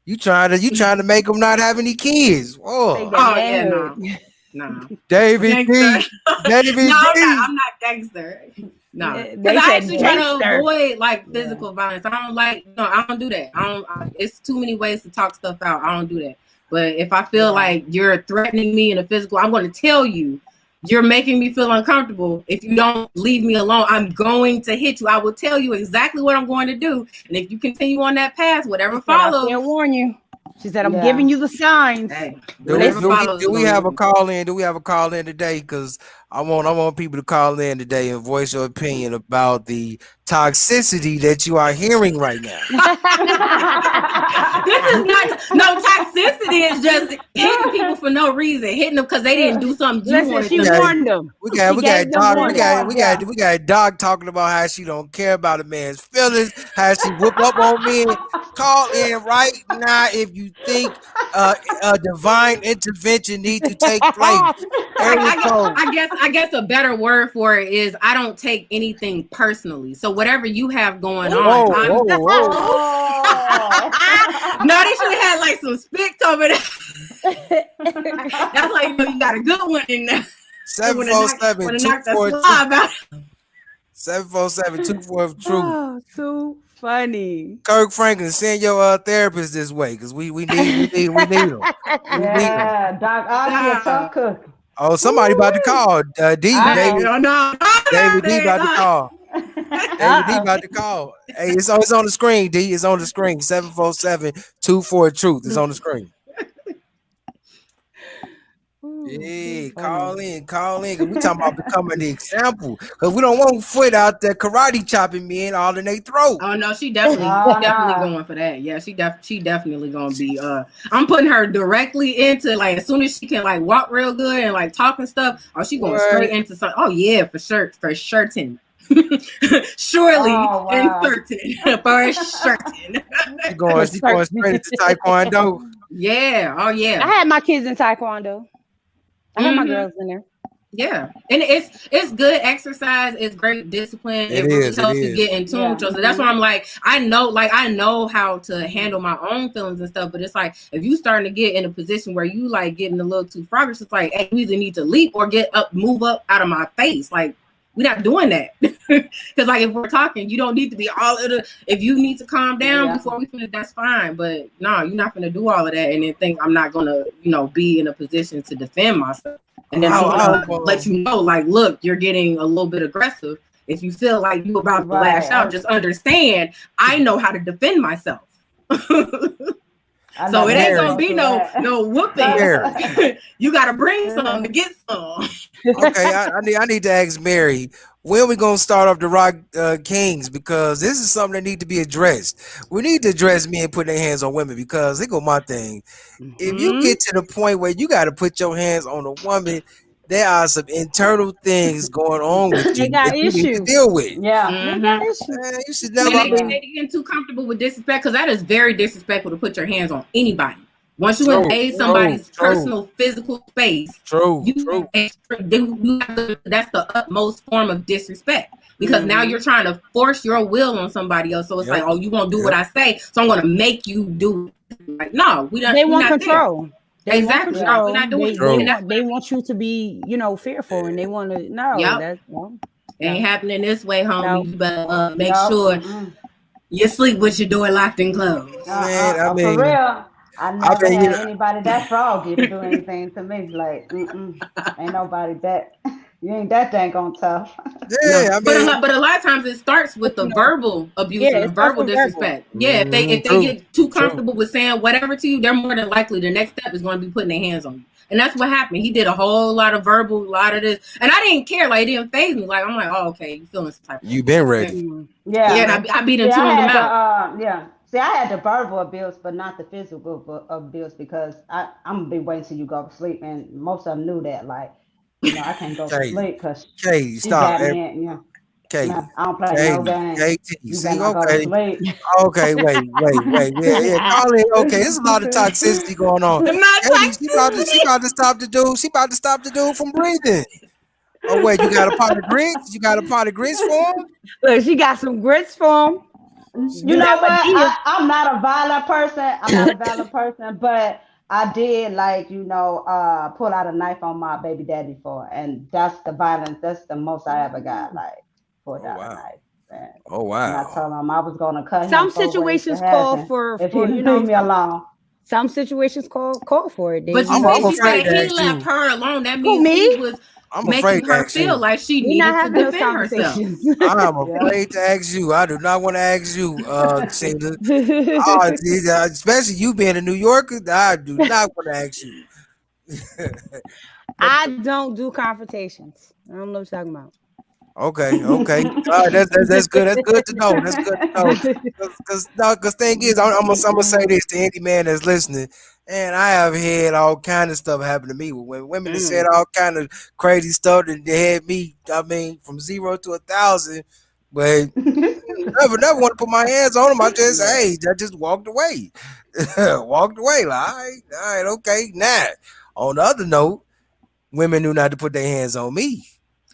You trying to make him not have any kids? Take Whoa, that Oh yeah, manhood. nah. David Gangster. D, David No, D. I'm not gangster. Nah. Because They I said actually try to gangster. avoid like Yeah. physical violence. I don't like I don't do that. It's too many ways to talk stuff out. I don't do that. But if I feel like you're threatening me in a physical, I'm going to tell you. You're making me feel uncomfortable. If you don't leave me alone, I'm going to hit you. I will tell you exactly what I'm going to do. And if you continue on that path, whatever follows. I warn you. She said, I'm Yeah. giving you the signs. Hey, Do we have a call in? Do we have a call in today? Because I want people to call in today and voice your opinion about the toxicity that you are hearing right now. This is not toxicity. Is just hitting people for no reason, hitting them because they didn't do something you wanted She them to warned them. We got gave them Doc. warning. We got Doc talking about how she don't care about a man's feelings, how she whoop up on men. Call in right now if you think a divine intervention needs to take place. I guess a better word for it is I don't take anything personally. So whatever you have going on, Whoa. No, they should have had like some spit coming out. That's like you got a good one in there. 747-242 truth. Oh, so funny. Kirk Franklin, send your therapist this way because we need them. Yeah, Doc Ocky, a tough cook. Oh, somebody about to call. David D about to call. David D about to call. Hey, it's on the screen, D. It's on the screen. 747-24 truth. It's on the screen. Yeah, call in. Cause we talking about becoming the example. Cause we don't want foot out there karate chopping men all in their throat. Oh no, she definitely going for that. Yeah, she definitely gonna be. I'm putting her directly into like as soon as she can like walk real good and like talk and stuff. Or she going straight into something. Oh yeah, for certain. Surely and certain for certain. She going straight into taekwondo. Yeah. Oh yeah. I had my kids in taekwondo. I had my girls in there. Yeah, and it's good exercise. It's great discipline. It really helps you get in tune with yourself. That's why I'm like, I know how to handle my own feelings and stuff. But it's like if you starting to get in a position where you like getting a little too froggish, it's like hey, you either need to leap or move up out of my face. Like we're not doing that because like if we're talking, you don't need to be all of the. If you need to calm down before we finish, that's fine. But no, you're not going to do all of that and then think I'm not going to, be in a position to defend myself. And then I'm going to let you know, like, look, you're getting a little bit aggressive. If you feel like you're about to lash out, just understand I know how to defend myself. So it ain't gonna be no whooping. You gotta bring some to get some. Okay, I need to ask Mary, when are we gonna start off the Rock Kings? Because this is something that need to be addressed. We need to address men putting their hands on women because it go my thing. If you get to the point where you got to put your hands on a woman, there are some internal things going on with you that you need to deal with. You should never. They getting too comfortable with disrespect because that is very disrespectful to put your hands on anybody. Once you invade somebody's personal physical space, that's the utmost form of disrespect. Because now you're trying to force your will on somebody else. So it's like, oh, you won't do what I say, so I'm gonna make you do it. Like, no, we don't. They want control. Exactly. No, we're not doing they want you to be, fearful, and they want to it ain't happening this way, homie. You better make sure you sleep with your door locked and closed. For real. I never had anybody that froggy to do anything to me. Like, ain't nobody that. You ain't that dang on tough. No, Yeah, I but mean, a lot of times it starts with But the you know, verbal abuse yeah, and the it starts verbal with verbal. disrespect. Yeah, if they true, get too true. comfortable with saying whatever to you, they're more than likely the next step is going to be putting their hands on you. And that's what happened. He did a whole lot of verbal, a lot of this, and I didn't care. Like it didn't phase me. Like I'm like, oh okay, you feeling some type of way. You been And, ready. Mhm. yeah, Yeah. and I beat See, and I tuned them had out. the yeah. See, I had the verbal abuse, but not the physical abuse because I'm gonna be waiting till you go to sleep, and most of them knew that. Like, I can't go to Katie, sleep because Katie, she stop. got me in. Katie, I don't play no Katie, games. Katie. You better See, not go to okay, sleep. okay, wait. Yeah, call it. Okay, there's a lot of toxicity going on. I'm not Katie, she toxic. about to stop the dude. She about to stop the dude from breathing. Oh wait, you got a pot of grits? You got a pot of grits for him? Look, she got some grits for him. You Do know that what? Medea. I'm not a violent person. I'm not a violent person, but I did like, pull out a knife on my baby daddy for, and that's the violence. That's the most I ever got. Like pulled Oh out a wow. knife, Oh and I wow. told him I was gonna cut him Some 4 ways to situations call heaven for if he for didn't leave me some, alone. some situations call for it. They But you you I'm know see, I'm they she try afraid said to he ask left you. her alone. That who means he me? was I'm afraid making to her ask feel you. like she We're not needed to having those defend herself. conversations. I'm Yeah. afraid to ask you. I do not want to ask you, Sheila. Especially you being a New Yorker, I do not want to ask you. But I don't do confrontations. I don't know what you're talking about. okay. All right, that's good. That's good to know. That's good to know. Cause thing is, I'm gonna say this to any man that's listening. And I have had all kind of stuff happen to me when women have said Mm. all kind of crazy stuff that they had me. I mean, from 0 to 1,000. But never want to put my hands on them. I just, Yeah. hey, I just walked away. Walked away. Like, all right, okay. Now, on the other note, women knew not to put their hands on me.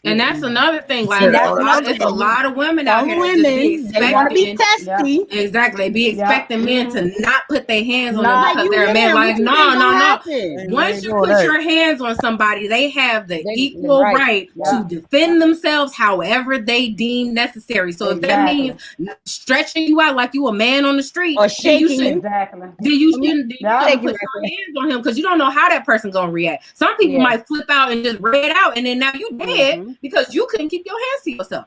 And that's Mm-mm. another thing. See, Like that's it's another a thing. lot of women out Some here that just be women they want to be expecting. Yep. testy. Exactly, they be Yep. expecting men to not put their hands on them Like Not. because you they're a man. men, what Like you think no, gonna no. happen? I Once ain't you doing put that. your hands on somebody, they have the They equal right. right to Yep. defend themselves however they deem necessary. So if that Exactly. means stretching you out like you a man on the street, Or then you shaking should. you. Exactly. Then you Let me shouldn't. Then you Yep. shouldn't shake you put right your there. hands on him because you don't know how that person gonna react. Some people Yeah. might flip out and just red out, and then now you dead Mm-hmm. because you couldn't keep your hands to yourself.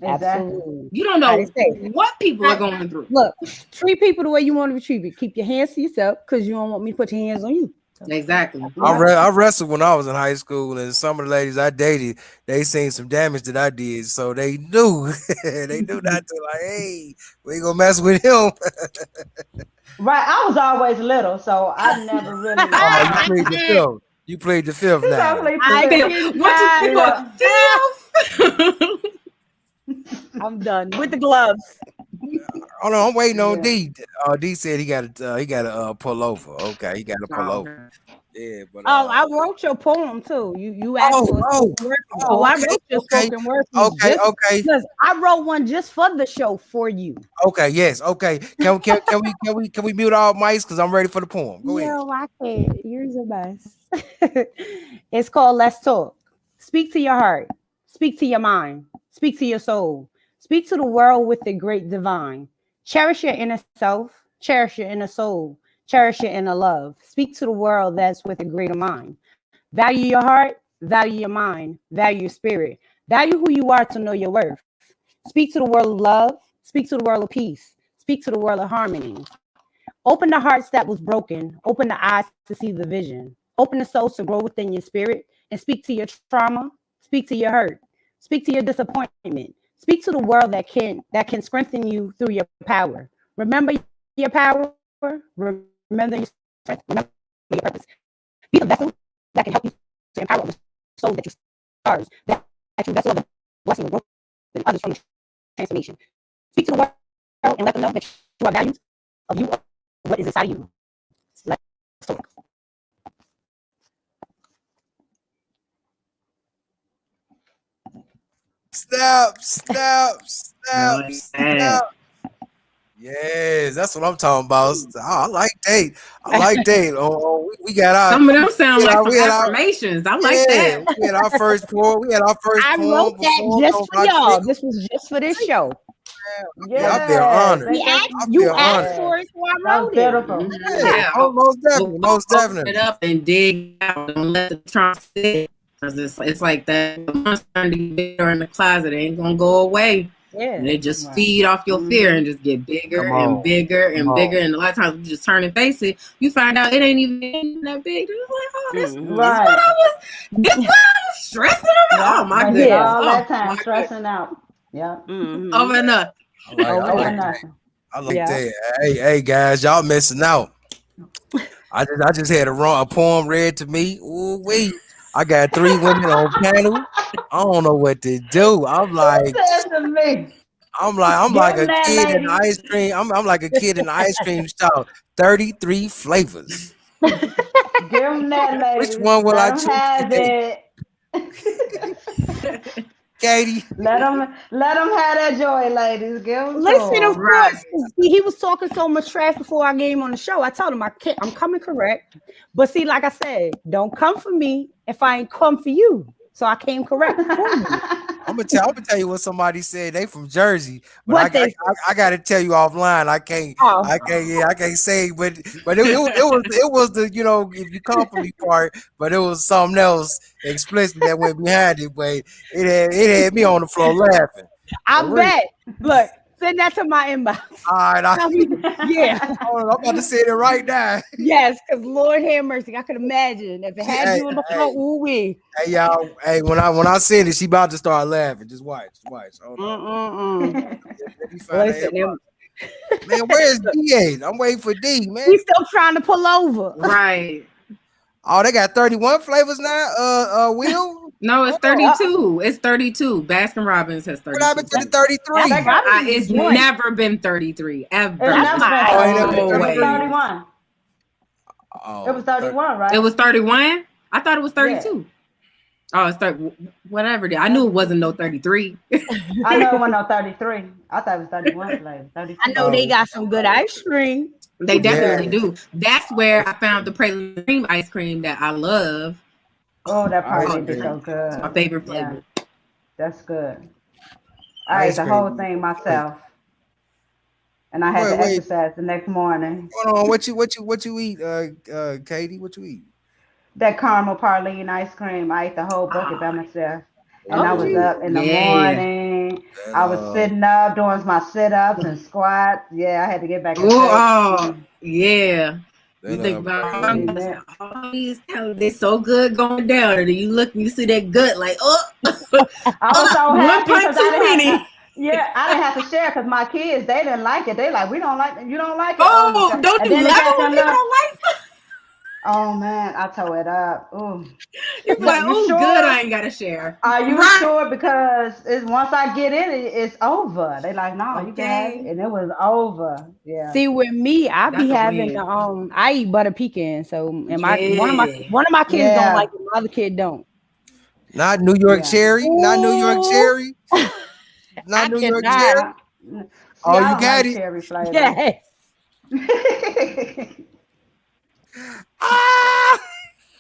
Exactly. Absolutely. You don't Like I know say, what people are I- going through. look, treat people the way you want to be treated. Keep your hands to yourself because you don't want me to put your hands on you. So, Exactly. Yep. I wrestled when I was in high school, and some of the ladies I dated, they seen some damage that I did, so they knew they knew not to like, hey, we ain't gonna mess with him. Right. I was always little, so I never really. Oh, you plead the fifth. You plead the fifth He's now. I played the I fifth. What you cannot. for? I'm done with the gloves. Oh no, I'm waiting on Yeah. D. D said he got to pull over. Okay, he got to pull over. Yeah, but Oh, I wrote your poem too. You asked oh for a oh spoken word. oh I okay wrote your okay spoken word piece okay just okay because I wrote one just for the show for you. okay yes okay. Can we mute all mics because I'm ready for the poem. Go ahead. No, I can't. You're the best. It's called Let's Talk. Speak to your heart. Speak to your mind. Speak to your soul. Speak to the world with the great divine. Cherish your inner self. Cherish your inner soul. Cherish your inner love. Speak to the world that's with a greater mind. Value your heart. Value your mind. Value your spirit. Value who you are to know your worth. Speak to the world of love. Speak to the world of peace. Speak to the world of harmony. Open the hearts that was broken. Open the eyes to see the vision. Open the souls to grow within your spirit and speak to your trauma. Speak to your hurt. Speak to your disappointment. Speak to the world that can strengthen you through your power. Remember your power. Remember your strength. Remember your purpose. Be the vessel that can help you to empower the soul that you stars. That you vessel of the blessing of growth and others from the transformation. Speak to the world and let them know that you are valued of you, what is inside of you. Let's talk. Snap. Yes, that's what I'm talking about. Oh, I like date. I like date. We got our Some of them sound like some we had our affirmations. I like yeah, that. we had our first poem. We had our first I poem wrote that before just on for y'all. This was just for this show. I feel Yes. honored. We asked, I you feel asked honored. Yes. for it, so I That was wrote it. beautiful. Yeah, Yeah. most definitely, most Open it definitely. up and dig out. Don't let the trunk sit. Cause it's like that monster under your bed or in the closet, it ain't gonna go away. Yeah. And they just feed off your fear and just get bigger and bigger and bigger. And a lot of times you just turn and face it, you find out it ain't even that big. You're like, oh, this what I was stressing about. Oh my goodness. All that time stressing out. Yeah. Over nothing. I like that. Hey guys, y'all missing out. I just had a poem read to me. Ooh wee. I got 3 women on panel. I don't know what to do. I'm like a kid in ice cream. I'm like a kid in the ice cream shop. 33 flavors. Give them that, lady. Which one will I choose today? Katie, let them have that joy, ladies. Give them. Listen, of course, he was talking so much trash before I gave him on the show. I told him I'm coming correct, but see, like I said, don't come for me if I ain't come for you. So I came correct. I'm gonna tell you what somebody said. They from Jersey, but I gotta tell you offline. I can't say. But it was the if you come for me part. But it was something else explicit that went behind it. But it had me on the floor laughing. I bet. Look. Send that to my inbox. All right. Yeah. I'm about to say it right now. Yes, because Lord have mercy. I could imagine if it had you on the floor. Ooh wee. Hey y'all. Hey, when I send it, she about to start laughing. Just watch. Hold on. Man, where's D? I'm waiting for D, man. He's still trying to pull over. Right. Oh, they got 31 flavors now. Will? No, it's 32. It's 32. Baskin Robbins has 32. What happened to the 33? It's never been 33 ever. It was 31. Oh, it was 31, right? It was 31. I thought it was 32. Yeah. Oh, it's 30. Whatever. I knew it wasn't no 33. I know it wasn't no 33. I thought it was 31 flavors. 32. I know they got some good ice cream. They definitely do. That's where I found the praline cream ice cream that I love. Oh, that probably be so good. It's my favorite flavor. Yeah. That's good. I ate the whole thing myself, and I had to exercise the next morning. Hold on, what you eat, Katie? What you eat? That caramel praline ice cream. I ate the whole bucket by myself, and I was up in the morning. I was sitting up doing my sit-ups and squats. Yeah, I had to get back. Yeah. You think about all these calories, they're so good going down. And you look, you see that gut, like, I was so happy because I didn't have to share because my kids, they didn't like it. They like, we don't like it. You don't like it. Oh, don't you love when you don't like it? Oh man, I tore it up. Ooh. You're like, oh, sure? Good. I ain't gotta share. Are you sure? Because once I get in it, it's over. They like, no, you got it, and it was over. Yeah. See, with me, I be having I eat butter pecan. So, and one of my kids don't like it. My other kid don't. Not New York cherry. Not New York cherry. Not New York cherry. Oh, you got it. Cherry flavor. Yes.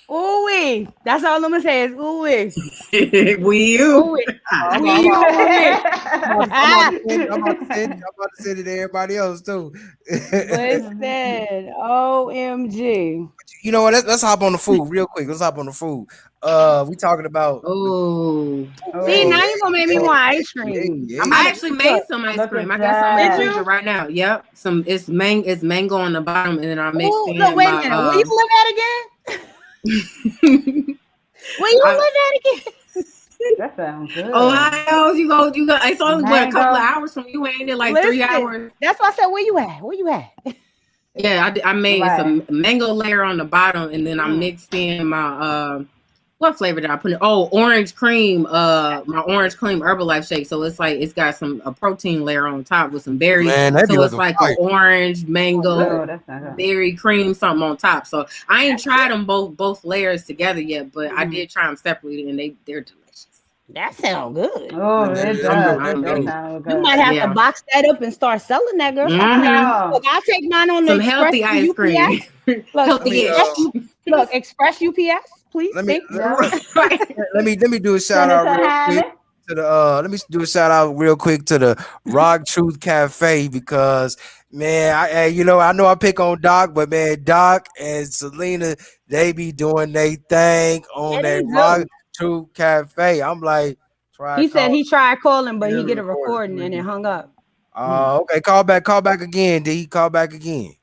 Ooh wee. That's all I'm gonna say is ooh wee. Will. I'm about to send it to everybody else too. Listen, OMG. You know what? Let's hop on the food real quick. Let's hop on the food. We talking about. See, now you gonna make me want ice cream. I actually made some ice cream. I got some in the freezer right now. Yep. It's mango on the bottom, and then I mixed in. Look, wait a minute. Where you live at again? Where you live at again? That sounds good. Ohio, you go. It's only a couple of hours from you, ain't it? Like 3 hours. That's why I said, where you at? Yeah, I made some mango layer on the bottom, and then I mixed in my what flavor did I put in? Oh, orange cream. My orange cream Herbalife shake. So it's like it's got a protein layer on top with some berries. So it's like an orange mango berry cream something on top. So I ain't tried them both layers together yet, but I did try them separately, and they're delicious. That sounds good. Oh, it does. You might have to box that up and start selling that, girl. Look, I'll take mine on some healthy ice cream. Look, Express UPS. Please, let me do a shout out real quick to the let me do a shout out real quick to the Rock Truth Cafe because man, I know I pick on Doc, but man, Doc and Selena, they be doing their thing on that Rock Truth Cafe. I'm like, try He said call. he tried calling, but Yeah, he get a recording. recording and it hung up. Okay, call back again, D. Call back again.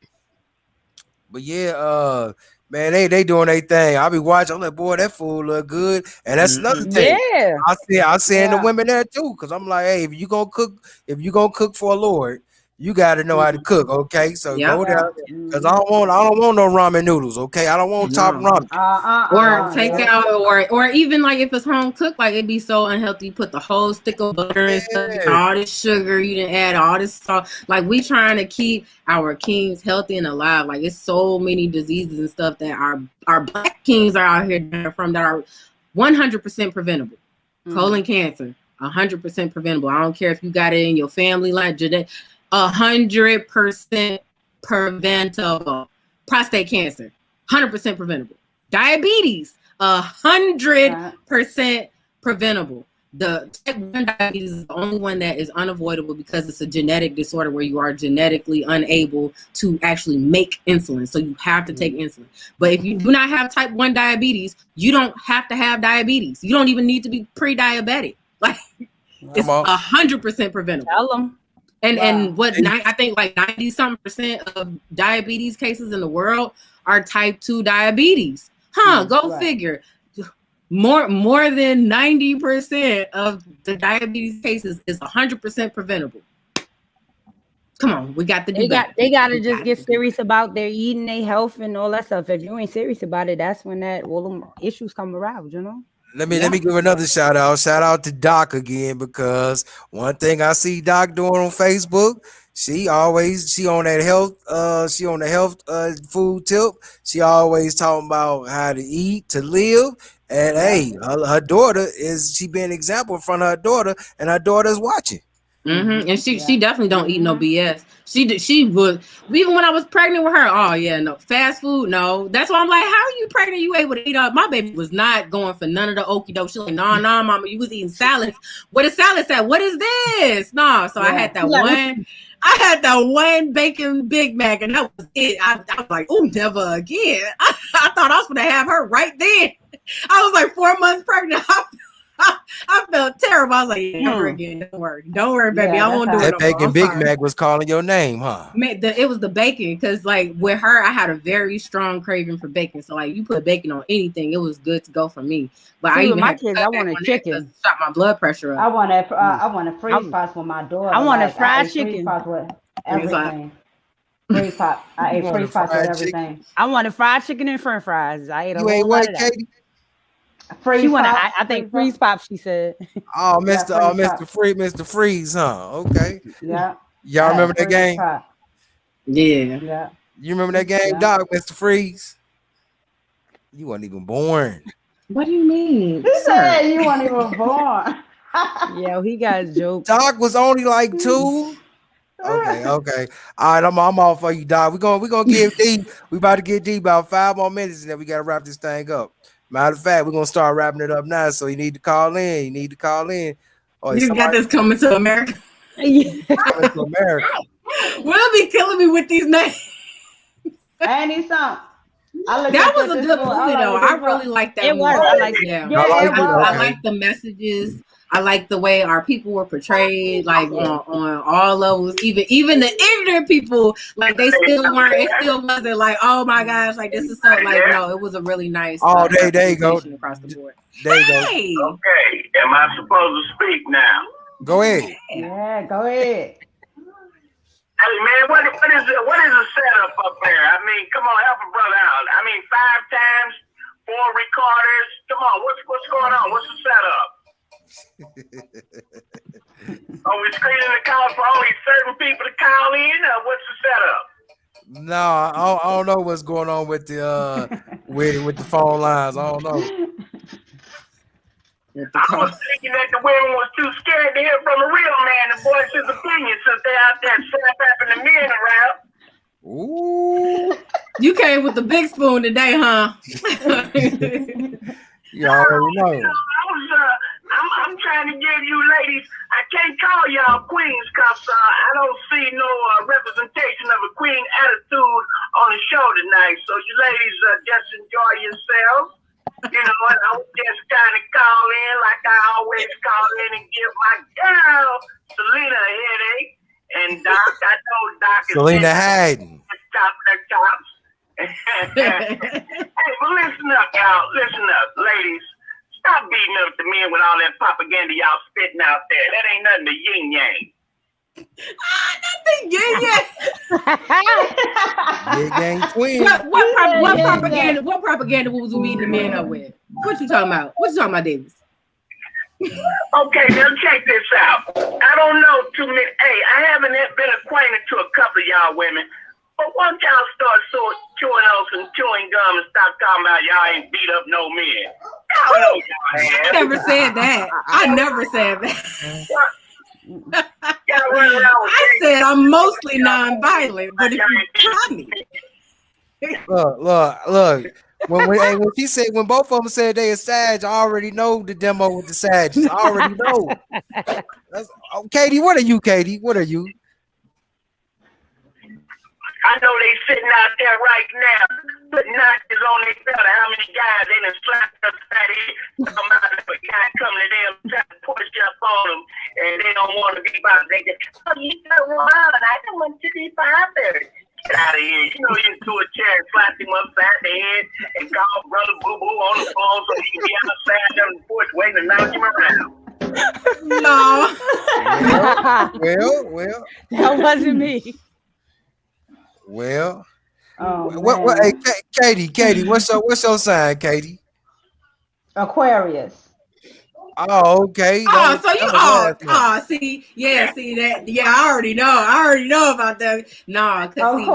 But yeah, man, they doing their thing. I be watching. I'm like, boy, that food look good. And that's another thing. Yeah. I see the Yeah. women there too, because I'm like, hey, if you gonna cook for a Lord, you gotta know how to cook. Okay, so Yep. go down Yeah. there. Cause I don't want no ramen noodles. Okay, I don't want top No. ramen. Or take Yeah. out, or even like if it's home cooked, like it'd be so unhealthy. You put the whole stick of butter and stuff, Yeah. all this sugar, you didn't add all this salt. Like we trying to keep our kings healthy and alive. Like it's so many diseases and stuff that our black kings are out here from that are 100% preventable. Colon cancer, 100% preventable. I don't care if you got it in your family line, 100% preventable. Prostate cancer, 100% preventable. Diabetes, 100% preventable. The type 1 diabetes is the only one that is unavoidable because it's a genetic disorder where you are genetically unable to actually make insulin. So you have to take insulin. But if you do not have type 1 diabetes, you don't have to have diabetes. You don't even need to be pre-diabetic. Like it's 100% preventable. Tell them. And what I think like 90-something% of diabetes cases in the world are type 2 diabetes. Go figure. More than 90% of the diabetes cases is 100% preventable. Come on, we got to do that. They got to just get serious about their eating, their health, and all that stuff. If you ain't serious about it, that's when all them issues come around, you know? Let me give another shout out. Shout out to Doc again, because one thing I see Doc doing on Facebook, she on that health food tip. She always talking about how to eat to live. And hey, her daughter she be an example in front of her daughter, and her daughter's watching. And she definitely don't eat no BS. She would, even when I was pregnant with her. Oh yeah, no fast food, no. That's why I'm like, how are you pregnant? You able to eat up? My baby was not going for none of the okie doke. She like, nah, mama, you was eating salads. What is salad at? What is this? No, so I had that one. I had that one bacon Big Mac, and that was it. I was like, oh, never again. I thought I was gonna have her right then. I was like 4 months pregnant. I felt terrible. I was like, never again. Don't worry, baby. I won't do it. That bacon Big Mac was calling your name, huh? It was the bacon, because like with her, I had a very strong craving for bacon. So like you put bacon on anything, it was good to go for me. But I even my kids, I wanted chicken. Shot my blood pressure up. I want a freeze pots with my daughter. I want a fried chicken. Freeze pots with everything. Freeze pot. I ate freeze pots with everything. I wanted fried chicken and French fries. I ate a You whole ain't lot what, of that. Katie? She wanted, I think freeze pop. She said. Oh, Mr. Freeze, huh? Okay. Yeah. Y'all remember that game? Yeah. You remember that game, Doc? Mr. Freeze. You weren't even born. What do you mean? He said you weren't even born. Yeah, he got a joke. Doc was only like 2. Okay. All right, I'm all for you, Doc. We're gonna give D. We about to get D about 5 more minutes, and then we gotta wrap this thing up. Matter of fact, we're gonna start wrapping it up now. So you need to call in. Oh, you got this coming to America. Coming to America. Will be killing me with these names. Ain't he something? That was a good movie, though. I really like that movie. I like it. Yeah. I like the messages. I like the way our people were portrayed, like on all levels. Even the ignorant people, like they still weren't. It still wasn't like, oh my gosh, like this is so like no. It was a really nice. Oh, there you go. Across the board. There you go. Okay, am I supposed to speak now? Go ahead. Yeah, go ahead. Hey man, what is the setup up there? I mean, come on, help a brother out. I mean, 5 times, 4 recorders. Come on, what's going on? What's the setup? Are we screening the call for only certain people to call in, or what's the setup? No, I don't know what's going on with the with the phone lines. I don't know. I was thinking that the women was too scared to hear from a real man to voice his opinion, since they're out there slapping the men around. Ooh. You came with the big spoon today, huh? You already know. I'm trying to give you ladies, I can't call y'all queens because I don't see no representation of a queen attitude on the show tonight. So you ladies just enjoy yourselves. You know, and I was just kind of call Selena Hayden. Top. Hey, well, listen up, y'all. Listen up, ladies. Stop beating up the men with all that propaganda y'all spitting out there. That ain't nothing to yin yang. Yin Yang Twin. What propaganda was we beating the men up with? What you talking about? Davis? Okay, now check this out. I don't know too many. Hey, I haven't been acquainted to a couple of y'all women. But once y'all start chewing on some chewing gum and stop talking about y'all ain't beat up no men. Y'all know y'all have. I never said that. Y'all run around with I said I'm mostly non-violent, but if you try me. Look. When she said, when both of them said they are Sag, I already know the demo with the Sages. I already know. Katie, what are you, Katie? What are you? I know they sitting out there right now, putting notches on their belt. How many guys they done slapped up that head? Come out of a guy coming to them, trying to push up on them, and they don't want to be bothered. They just, oh, you got one, I don't want to be bothered. Get out of here. You know, you do a chair and slap him upside the head and call Brother Boo Boo on the phone so he can be outside on the porch waiting to knock him around. No. Well. That wasn't me. Well. Oh, Hey, Katie, what's your sign, Katie? Aquarius. Oh, okay. See that. Yeah, I already know about that. No, cause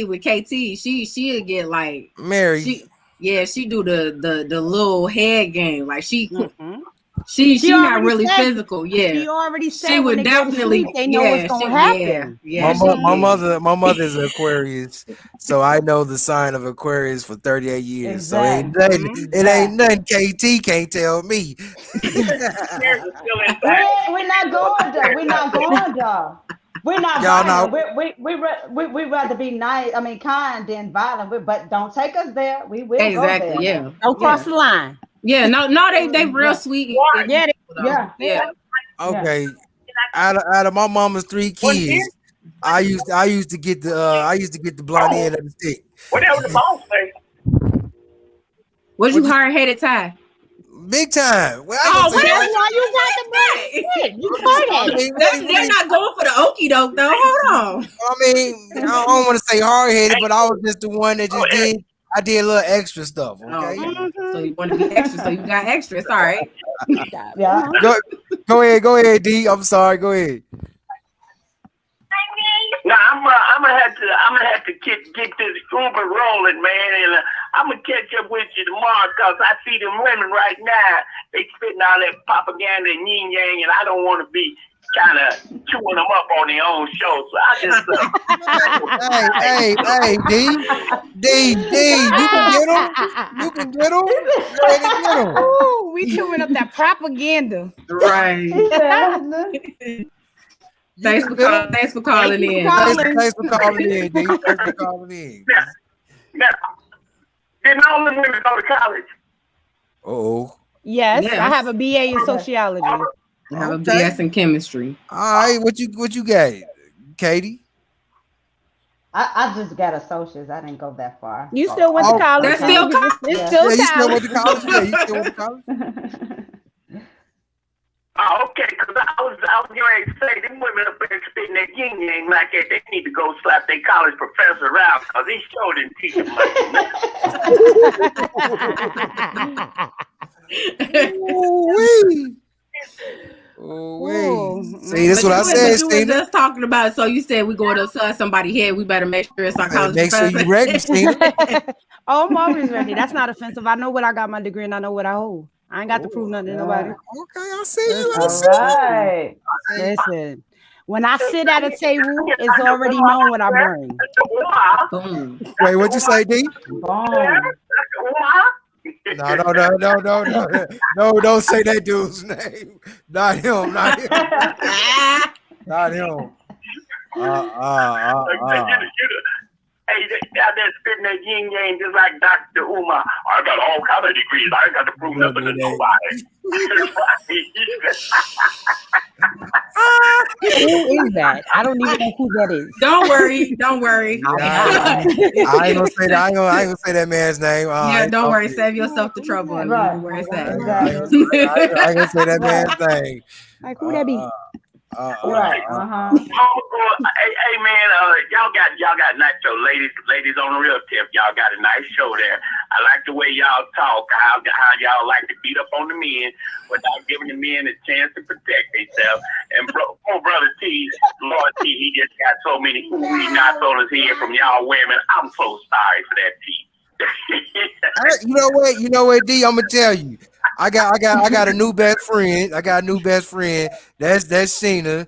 with KT, she'll get like Mary. She do the little head game. Like she not really physical. Yeah, she already said she would definitely. They know what's gonna happen. My mother's an Aquarius, so I know the sign of Aquarius for 38 years. Exactly. So it ain't nothing KT can't tell me. We're not going there. We're not violent. We rather be nice. I mean, kind than violent. But don't take us there. We will go there. Yeah. Don't cross the line. Yeah. No. They real sweet. Yeah. Okay. Out of my mama's 3 kids, I used to get the blonde end of the stick. Whatever the boss say. Was you hard-headed, Ty? Big time. Well, that's why you got the bread. You hard-headed. They're not going for the okie doke though. Hold on. I mean, I don't want to say hard-headed, but I was just the one that just did. I did a little extra stuff. Okay. So you want to be extra, so you got extra. It's all right. Yeah. Go ahead, D. I'm sorry. Go ahead. No, I'm gonna have to get this Uber rolling, man, and I'm gonna catch up with you tomorrow because I see them women right now. They spitting all that propaganda and yin yang, and I don't want to be kind of chewing them up on their own show. So I just hey, D, you can get them. Ooh, we chewing up that propaganda. Right. Thanks for calling in. Thanks for calling in, D. Thanks for calling in. Now, didn't all the women go to college? Oh. Yes, I have a BA in sociology. I have a BS in chemistry. All right, what you got, Katie? I just got associates. I didn't go that far. You still went to college. That's still college. You still went to college. Yeah, you still went to college. Oh, okay, because I was getting ready to say, them women up there spitting that yin yang like that, they need to go slap their college professor around because he sure didn't teach them much. See, that's what I said. You were just talking about. So you said we going to upside somebody's head. We better make sure it's our college professor. Make sure you ready, Stina. Oh, I'm always ready. That's not offensive. I know what I got my degree and I know what I hold. I ain't got to prove nothing to nobody. Okay, I see you. Right. Listen, when I sit at a table, it's already known what I bring. Boom. Wait, what'd you say, D? No, don't say that dude's name. Not him. Hey, they out there spitting that yin yang just like Dr. Umar. I got all kind of degrees. I ain't got to prove nothing to nobody. Who is that? I don't even know who that is. Don't worry. I ain't gonna say that. I ain't gonna say that man's name. Yeah, don't worry. Save yourself the trouble. And Right. where it's at. I ain't gonna say that man's name. Like who that be? Right. Hey man, y'all got nacho ladies on the real tip. Y'all got a nice show there. I like the way y'all talk. How y'all like to beat up on the men without giving the men a chance to protect themselves. And brother T, Lord T, he just got so many knots on his head from y'all women. I'm so sorry for that, T. You know what, D? I'm gonna tell you. I got a new best friend. That's Sheena.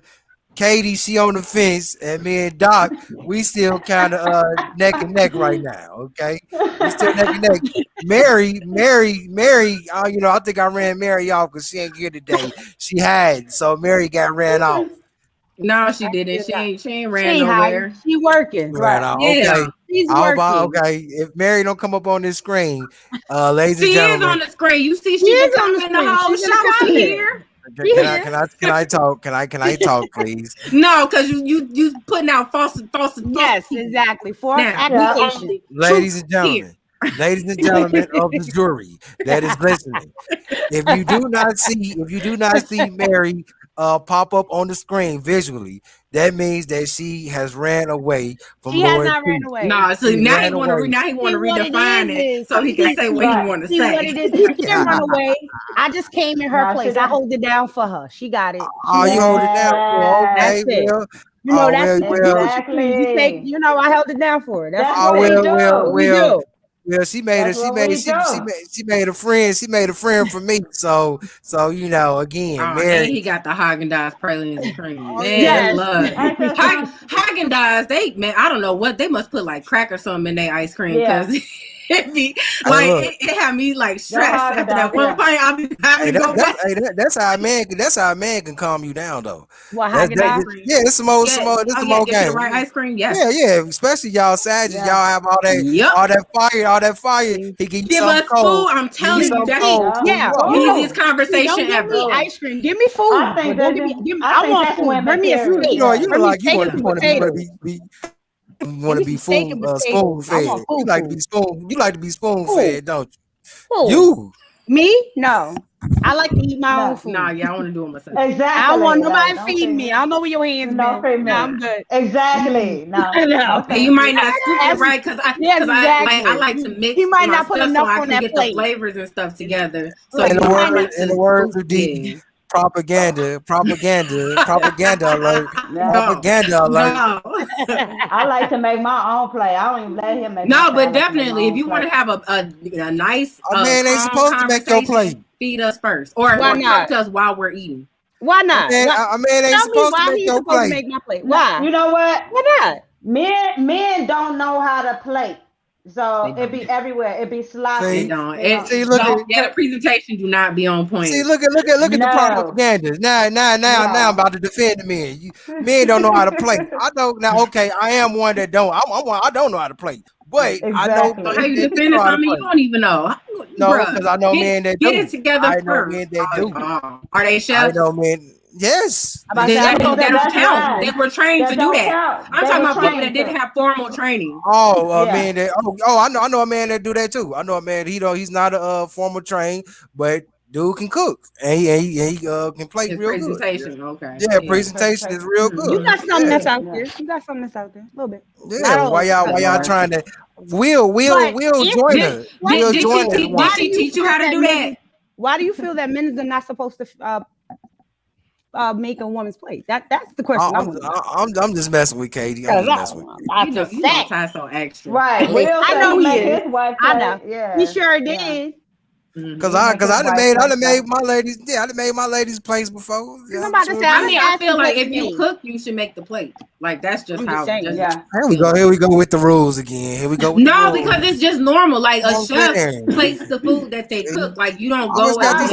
Katie, she on the fence, and me and Doc, we still kind of neck and neck right now. Okay, we still neck and neck. Mary. I think I ran Mary off because she ain't here today. She had, so Mary got ran off. No, she didn't. She ain't ran nowhere. She working. Ran off. Yeah. Okay. She's working. Okay, if Mary don't come up on this screen, ladies and She gentlemen, is on the screen. You see, She she's is on the in the whole screen. She's in the show. She comment. here. Can I talk? Can I talk, please? No, because you putting out false. Yes, exactly. False accusations. Ladies and gentlemen of the jury that is listening, if you do not see Mary pop up on the screen visually, that means that she has ran away from She has Lord not ran T. away. No, so She now ran he want to away. redefine it so he can say what he want to See say. what it is. She didn't run away. I just came in her place. I hold it down for her. She got it. Oh, you hold it down. Okay, That's it. well, You know, that's exactly. you take. You know, I held it down for her. That's what what we do. Well, she made a friend. She made a friend for me. So again, Oh, Mary. and he got the Haagen-Dazs pralines and cream. Man, yes. they love Haagen-Dazs. I don't know what they must put like crack or something in their ice cream because it be like it had me like stressed after that one point. I'll be having to go back. That's how a man can calm you down though. What Haagen-Dazs? Yeah, it's some more game. The right ice cream, yes. Yeah. Especially y'all Sagittarius, y'all have all that fire. He give us cold. food. I'm telling you, that's easiest conversation ever. Give me ice cream. Give me food. I think I want food. Bring me a steak. You want to be spoon fed. You like to be spoon fed, don't you? You. Me? No. I like to eat my own food. Nah, I want to do it myself. Exactly. I don't want nobody feed me. I don't know where your hands been. No, I'm good. Exactly. No. Okay. You might not scoop it right because I like to mix. You might not put enough on that get plate. The flavors and stuff together. So in the words of D, propaganda alert. Propaganda alert. I like to make my own play. I don't even let him make. No, but definitely, if you want to have a nice, man ain't supposed to make your plate. Feed us first, or talk to us while we're eating. Why not? A man ain't supposed to make your plate. Make my plate. Why? You know what? Why not? Men don't know how to plate. So it be everywhere. It be sloppy. The presentation do not be on point. See, look at the propaganda. Now I'm about to defend the men. Men don't know how to play. I don't now. Okay, I am one that don't. I don't know how to play, but I know. How you defending something you don't even know? No, because I know men that do. Get it together first. I know men that do. Are they chefs? I know men. Yes. That don't count. They were trained to do that. I'm talking about people that didn't have formal training. Man that I know a man that do that too. I know a man he's not a formal trained, but dude can cook and he can play real good. Presentation, okay. Yeah, presentation is real good. You got something that's out there. A little bit. Yeah, why y'all trying to Will join her. Did she teach you how to do that? Why do you feel that men are not supposed to make a woman's plate? That's the question. I'm just messing with Katie. I'm just messing with you. You so extra. Right. I know he is. I know. Yeah. He sure did. Cause I done made my ladies. Yeah, I done made my ladies plates before. I feel like if you cook, you should make the plate. Like that's just how. Here we go with the rules again. Here we go. Because it's just normal. Like a chef plates the food that they cook. Like you don't go out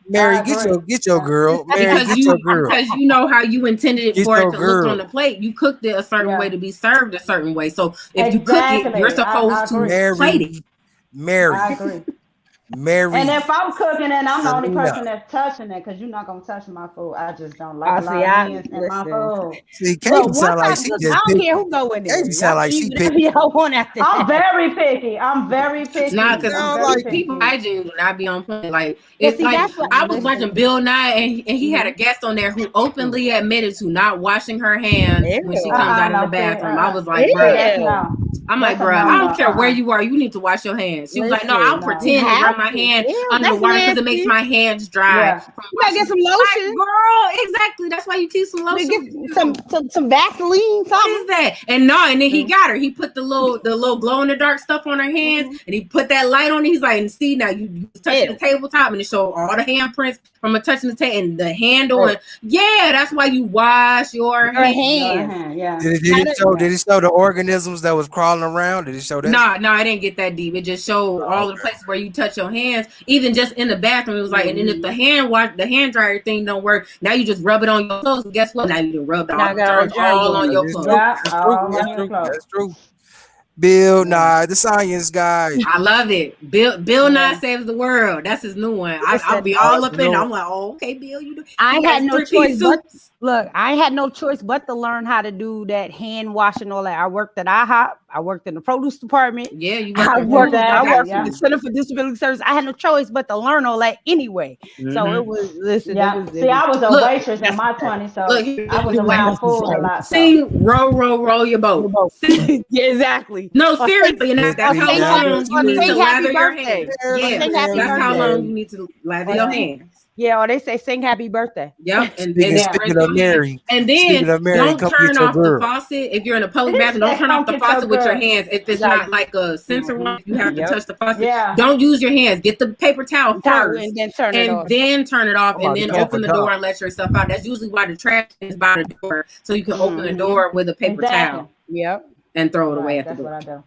Mary, get your girl. Mary, get your girl. Because you know how you intended it for it to look on the plate. You cooked it a certain way to be served a certain way. So if you cook it, you're supposed to plate it. Mary, Mary And if I'm cooking and I'm the only Selena. person that's touching it, because you're not gonna touch my food. I just don't like I a see. lot of I hands in my listen. food. See, Look, Katie once sound like I she look, I just don't care picky. who go in there. Katie Y'all sound like can she eat whatever picky. y'all want after I'm that. very picky. I'm very Nah, picky. because I'm Sound very like people picky. hygiene do not be on point. Like But it's see, like that's what. I was watching Listen. Bill Nye, and he had a Mhm. guest on there who openly admitted to not washing her hands when she comes out of the No, see, bathroom. I was like, see, bruh. that's Ew. no. I'm like, That's a bruh, no, I no. don't care where you are. You need to wash your hands. She was like, no, I'll Listen, No. you pretend to have run my to. hand Ew, under the that's water because it makes nasty. my hands dry Yeah. from You gotta washing. get some Like, lotion. girl, exactly. That's why you keep some You lotion. get some Vaseline, What is something. that? And no, and then he got her. He put the little glow in the dark stuff on her hands, Mhm. and he put that light on it. He's like, and see now you touching the Ew. tabletop, and it showed all the handprints from a touching the table and the handle, Right. and yeah, that's why you wash your Your hands. Your hands. hand, yeah. Did it show? Yeah. Did it show the organisms that was crawling around? Did it show that? No, I didn't get that deep. It just showed Oh, all the places where you touch your hands, even just in the bathroom. It was like, and then if the the hand dryer thing don't work, now you just rub it on your clothes. And guess what? Now you can rub Now I all the got all germs germs all on on it. your it's clothes. true. Yeah. That's true. All That's on your true. clothes. That's true. Bill Yeah. Nye, the science guy. I love it. Bill Nye Yeah. saves the world. That's his new one. I'll Listen, be Oh, all that's up the in new it. one. I'm like, oh, okay, Bill, you do. I He got had his no 3-piece choice but suits. look. I had no choice but to learn how to do that hand washing. All that. I worked at IHOP. I worked in the produce department. Yeah, you I working worked. food. I You Exactly. got worked in Yeah. the to. Center for Disability Service. I had no choice but to learn all that anyway. So it was. Listen, it Yeah. was. See, I was a Look, waitress in my 20s, look. so I was It was around food a necessary. lot. So Sing, row your You boat. know. Sing. Yeah, exactly. No, Or sing, seriously, and Let's that's or see how sing down happy, the long you or need to sing street. happy lather your birthday. hands. Or Yeah, sing happy that's how birthday. long you need to lather Or your sing, hands. yeah, or they say sing happy birthday. Yep, and yeah. rinse Speaking of your hands. Mary, And speaking then of Mary, don't come get turn your off the girl. faucet if you're in a public He bathroom. Don't said, turn off "Come the get your faucet with your girl." hands if You it's got not like a sensor one. You have to yep. touch the faucet. Yeah. Don't use your hands. Get the paper towel Towel first, and then turn it and off. then turn it off, I'm and about to then go for open the dog. door and let yourself out. That's usually why the trash is by the door, so you can open the Mm-hmm. door with a paper Exactly. towel Yep. and throw it away Right. at the That's what door. I do.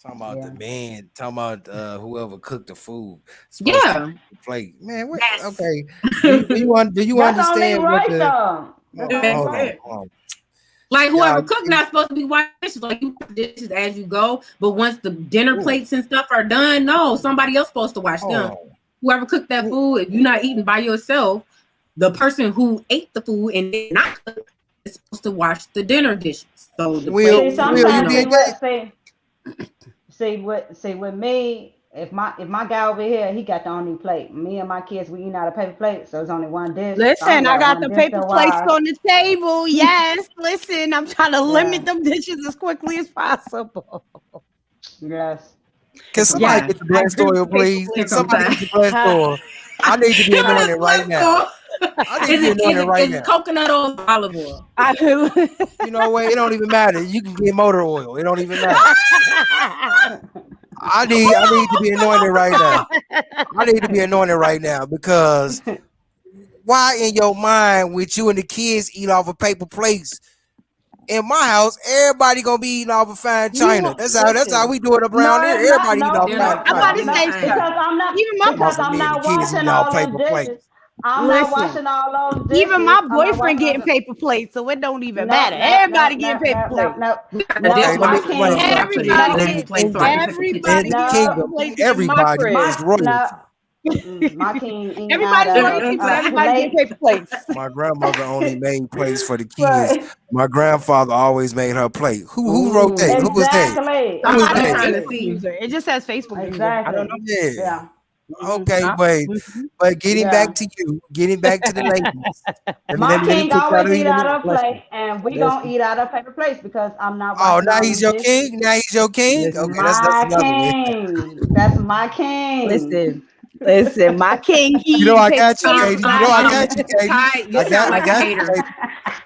Talking about the Yeah. man, talking about whoever cooked the food supposed to Yeah. plate. Man, what? Yes. Okay. Do you That's only understand what right, the though. That's only hold right. on, hold on. Like Y'all whoever cooked not supposed to be washing dishes. Like you wash dishes as you go, but once the dinner plates and stuff are done, no, somebody else supposed to wash hold them. on. Whoever cooked that food, if you're not eating by yourself, the person who ate the food and did not cook is supposed to wash the dinner dishes. So the Will, plates, See, and, Will, you you sometimes know, did that? see with me, if my guy over here, he got the only plate. Me and my kids, we eat out of paper plates, so it's only one dish. So I Listen, only I got one the dish paper to plates wash. on the table. Yes, listen, I'm trying to limit Yeah. them dishes as quickly as possible. Yes. Can somebody yeah. get the I blessed agree with oil, paper please? Here Can plates. comes somebody time. get the blessed oil? I need to be Give anointed us right blessed now. oil. I need to be anointed right Is now. it coconut oil or olive oil? I do. You know what? It don't even matter. You can get motor oil. It don't even matter. I need to be anointed right now. I need to be anointed right now because why in your mind with you and the kids eat off of paper plates? In my house, everybody gonna be eating off of fine china. That's how we do it No, around here. it's not. Everybody eating No, off Dinner fine no, I'm on about no, to china. any say, no. sir, time. even my Talking about Because some I'm me and the not kids washing eating off all paper those dishes. plates. I'm not listen. washing all those dishes. Even my I'm not boyfriend washing all getting the. paper plates, so it don't even No, matter. no, no, Everybody no, getting paper no, no, plates. no, We got a no. Okay, let me My dishwasher, explain so king, I something put to it you. in Everybody the In, getting place in, so I in, can put the everybody in kitchen. the getting no, paper kingdom, plates in my everybody crib. is royalty. my, my king eating out Everybody's of royalty, but a everybody getting plate. paper plates. My grandmother only made plates for the kids. Right. My grandfather always made her plate. Who wrote that? Ooh, Who was that? Exactly. Who was Somebody I'm said that? trying to Facebook see. user. It just says Facebook user. I don't Exactly. know. Yeah. Yeah. Okay, Uh, but mhm. getting Yeah. back to you, getting back to the ladies. My Let me king put y'all always to eat eat out a of bless you. plate, and we Bless gonna you. eat out of paper plates because I'm not Oh, washing now all he's them your dishes. king. Now he's your king. Okay, Listen, that's My another one. king. That's my king. listen. My king, he You know eating I paper got you, plates. Katie. You know I got you, Katie. Ty, you sound like a I got you, hater. Katie.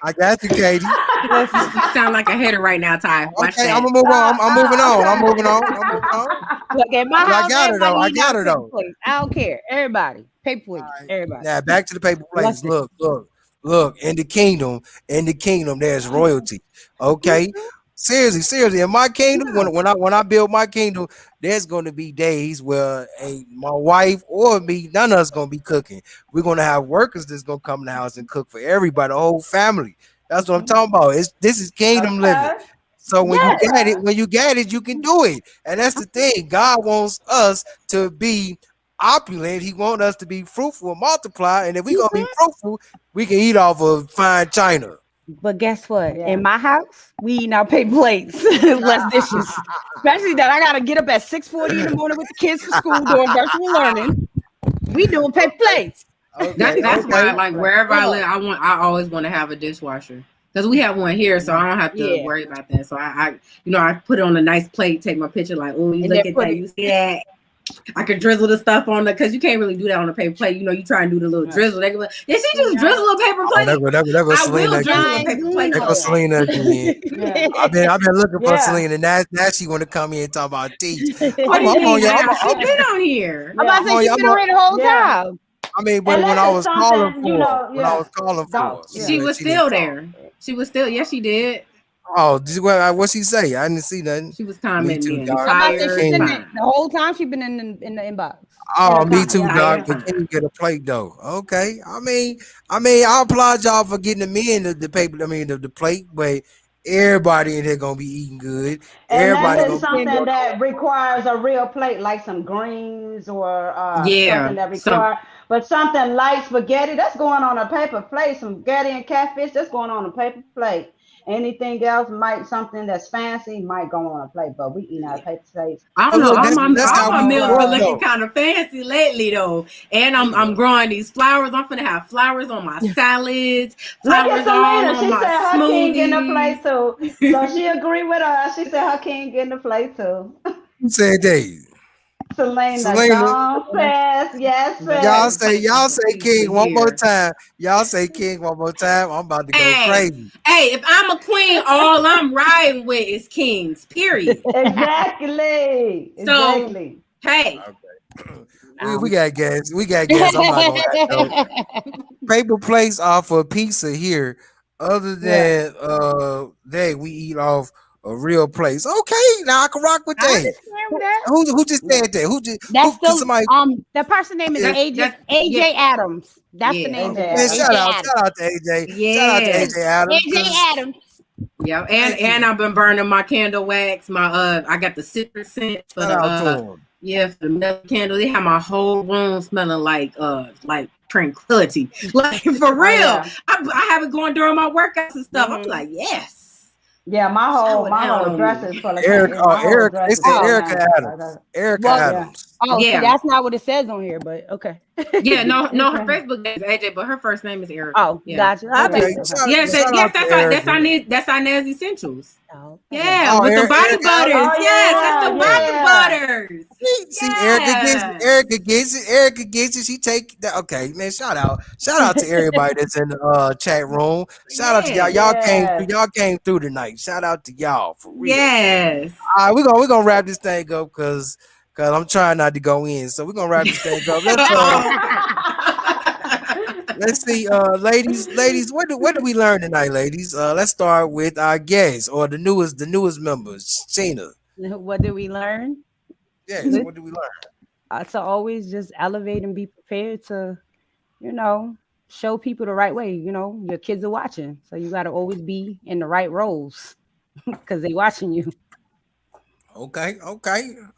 I got you, Katie. Listen, You sound like a hater right now, Ty. Watch Okay, I'm that. gonna move on. I'm moving on. I'm Okay. moving on. I'm moving on. look at my But I house. got her though. Everybody I eating out got of her paper though. plates. I don't care. Everybody, paper All plates. right. Everybody. Now back to the paper Bless plates. it. Look. In the kingdom, there's royalty. Okay. Seriously. In my kingdom, Yeah. when I build my kingdom, there's gonna be days where ain't my wife or me, none of us gonna be cooking. We're gonna have workers that's gonna come in the house and cook for everybody, the whole family. That's what I'm talking about. This is kingdom living. Okay. So Yeah. when you got it, you can do it. And that's the thing. God wants us to be opulent. He wants us to be fruitful and multiply. And if we're gonna be fruitful, we can eat off of fine china. But guess what? Yeah. In my house, we eat our paper plates, less dishes. Especially that I gotta get up at 6:40 in the morning with the kids for school doing virtual learning. We doing paper plates. Okay, That's why, okay. like, wherever I Yeah. live, I always want to have a dishwasher because we have one here, so I don't have to Yeah. worry about that. So I put it on a nice plate, take my picture, like, oh, you And look then at put that, it. you see that. I could drizzle the stuff on the because you can't really do that on a paper plate. You try and do the little drizzle. They go, did she just drizzle a paper Oh, plate? that go I will Selena drizzle a again. paper plate That go though. Selena again. Yeah. I've been looking for Yeah. Selena. Now she want to come in and talk about teach. What do you I'm on mean your. now? She been on here. I'm about to I'm say on she's your. been around the whole Yeah. time. I mean, but when I Unless it's was calling something, for her, yeah. her, Yeah. She was she didn't still talk. there. She was still, yes, she did. Oh, what she say? I didn't see nothing. She was Me commenting too, in. dog. I'm about to say she's Tired, been King. the fine. whole time. She's been in the inbox. Oh, me too, Yeah, dog. Tired, But fine. can you get a plate though? Okay. I applaud y'all for getting the men the paper. I mean, the plate, but everybody in here gonna be eating good. Unless Everybody it's gonna be something enjoying that requires a real plate, like some greens or something Yeah. that Some require, but something light spaghetti that's going on a paper plate. Some spaghetti and catfish that's going on a paper plate. Anything else might something that's fancy might go on a plate, but we eat our paper plates. I don't But know. look, All that's my that's all how my we meals grew been up looking though. kind of fancy lately though. And I'm Yeah. growing these flowers. I'm gonna have flowers on my salads, Look at flowers all Selena. on She my said her king getting the smoothies. plate too. So she agreed with us. She said her king getting the plate too. Who said that? Selena, Selena. don't pass. Yes, I'm about to Y'all get sis. a say plate from y'all say Batista King one more here. time. Y'all say King one more time. I'm about to go Hey, crazy. if I'm a queen, all I'm riding with is kings. Period. Exactly. So Exactly. hey, Okay. We Um, got gas. We got gas. I'm not gonna act though. Paper plates are for pizza here. Other Yeah. than we eat off a real place. Okay, now I can rock with I that. understand with Who that. who just Yeah. said that? Who That's can still somebody the person name is that's AJ that's yeah, AJ Adams. That's the yeah, name AJ of the person. man, Adams. AJ Adams. shout out to AJ. Shout out to yeah. AJ Adams AJ because Adams. Yeah, thank and you. I've been burning my candle wax. My I got the citrus scent for Shout the out to him. yeah, for the milk candle. They have my whole room smelling like tranquility. Like for Oh real. yeah. I have it going during my workouts and stuff. I'm Hmm. like, yes, Yeah, shower my down whole on dress me. is full of Eric, yeah, my whole They dress is said full of Oh, Erica candles. Adams. Erica well, Yeah. Adams. see, Yeah. that's not what it says on here, but okay. Yeah, no, her Okay. Facebook name is AJ, but her first name is Erica. Oh, Yeah. gotcha. I Okay, think Yeah. so. Yes, shout yes, out to Erica. that's Inez Essentials. Oh, okay. Yeah, Oh, with the body Erica Adams. butters. Oh Yes, that's the yeah, body yeah. butters. See, Erica gets it. Yeah. Erica gets it. Erica gets it. She take that. Okay, man. Shout out to everybody that's in the chat room. Shout out to y'all. Yeah. Y'all came through. Yes. Y'all came through tonight. Shout out to y'all for real. Yes. All right, we're gonna wrap this thing up because I'm trying not to go in. So we're gonna wrap this thing up. Oh, okay. Let's see, ladies, what do we learn tonight, ladies? Let's start with our guests or the newest members. Sheena. What did we learn? Yes, what do we learn? To always just elevate and be prepared to, you know, show people the right way. You know, your kids are watching, so you got to always be in the right roles because they watching you. Okay.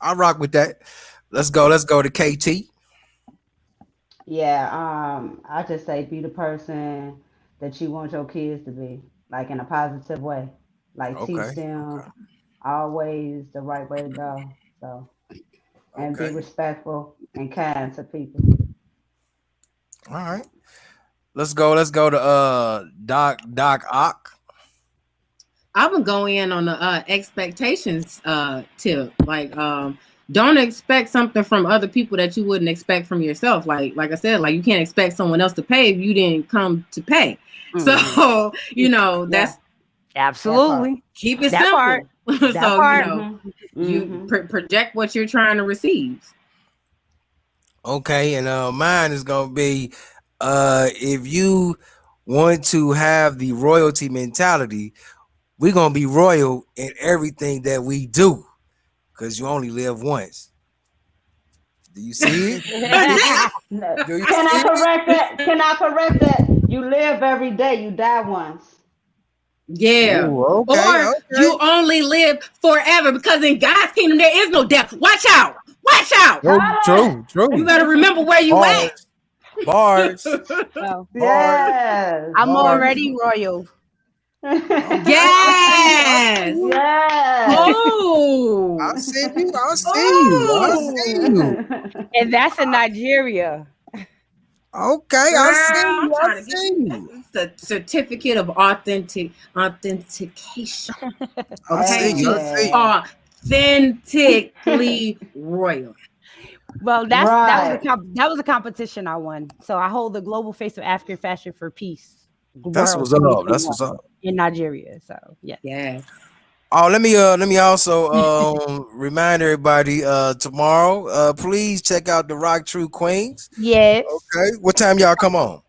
I rock with that. Let's go to KT. Yeah, I just say be the person that you want your kids to be, like in a positive way. Like teach Okay. them always the right way to go. So and be Okay. respectful and kind to people. All right. Let's go to Doc Ock. I would go in on the expectations tip. Like don't expect something from other people that you wouldn't expect from yourself. Like I said, like you can't expect someone else to pay if you didn't come to pay. So, Yeah, that's that part. Absolutely, keep it that part. simple. That So, part. Mm-hmm. you Mm-hmm. project what you're trying to receive. Okay, and mine is gonna be if you want to have the royalty mentality, we're gonna be royal in everything that we do because you only live once. Do you see it? Do you see it? No. Do you Can I see it? correct that? Can I correct that? You live every day, you die once. Yeah. Ooh, okay, Or okay. you only live forever, because in God's kingdom there is no death. Watch out. Watch out. True. You better remember where you at. Bars, Well, bars, Yes. I'm bars. already royal. Yes. Yes. Oh. I see you. I see you. I see Oh. you. And that's in Nigeria. Okay, Girl, I see I'm you. I trying to get see you. the certificate of authentication. I see you. I see you. Authentically royal. Well, Right. that was a competition I won. So I hold the global face of African fashion for peace That's world what's up. That's 2021 what's up. in Nigeria. So yeah. Yes. Oh, let me also remind everybody tomorrow. Please check out the Rock True Queens. Yes. Okay, what time y'all come on?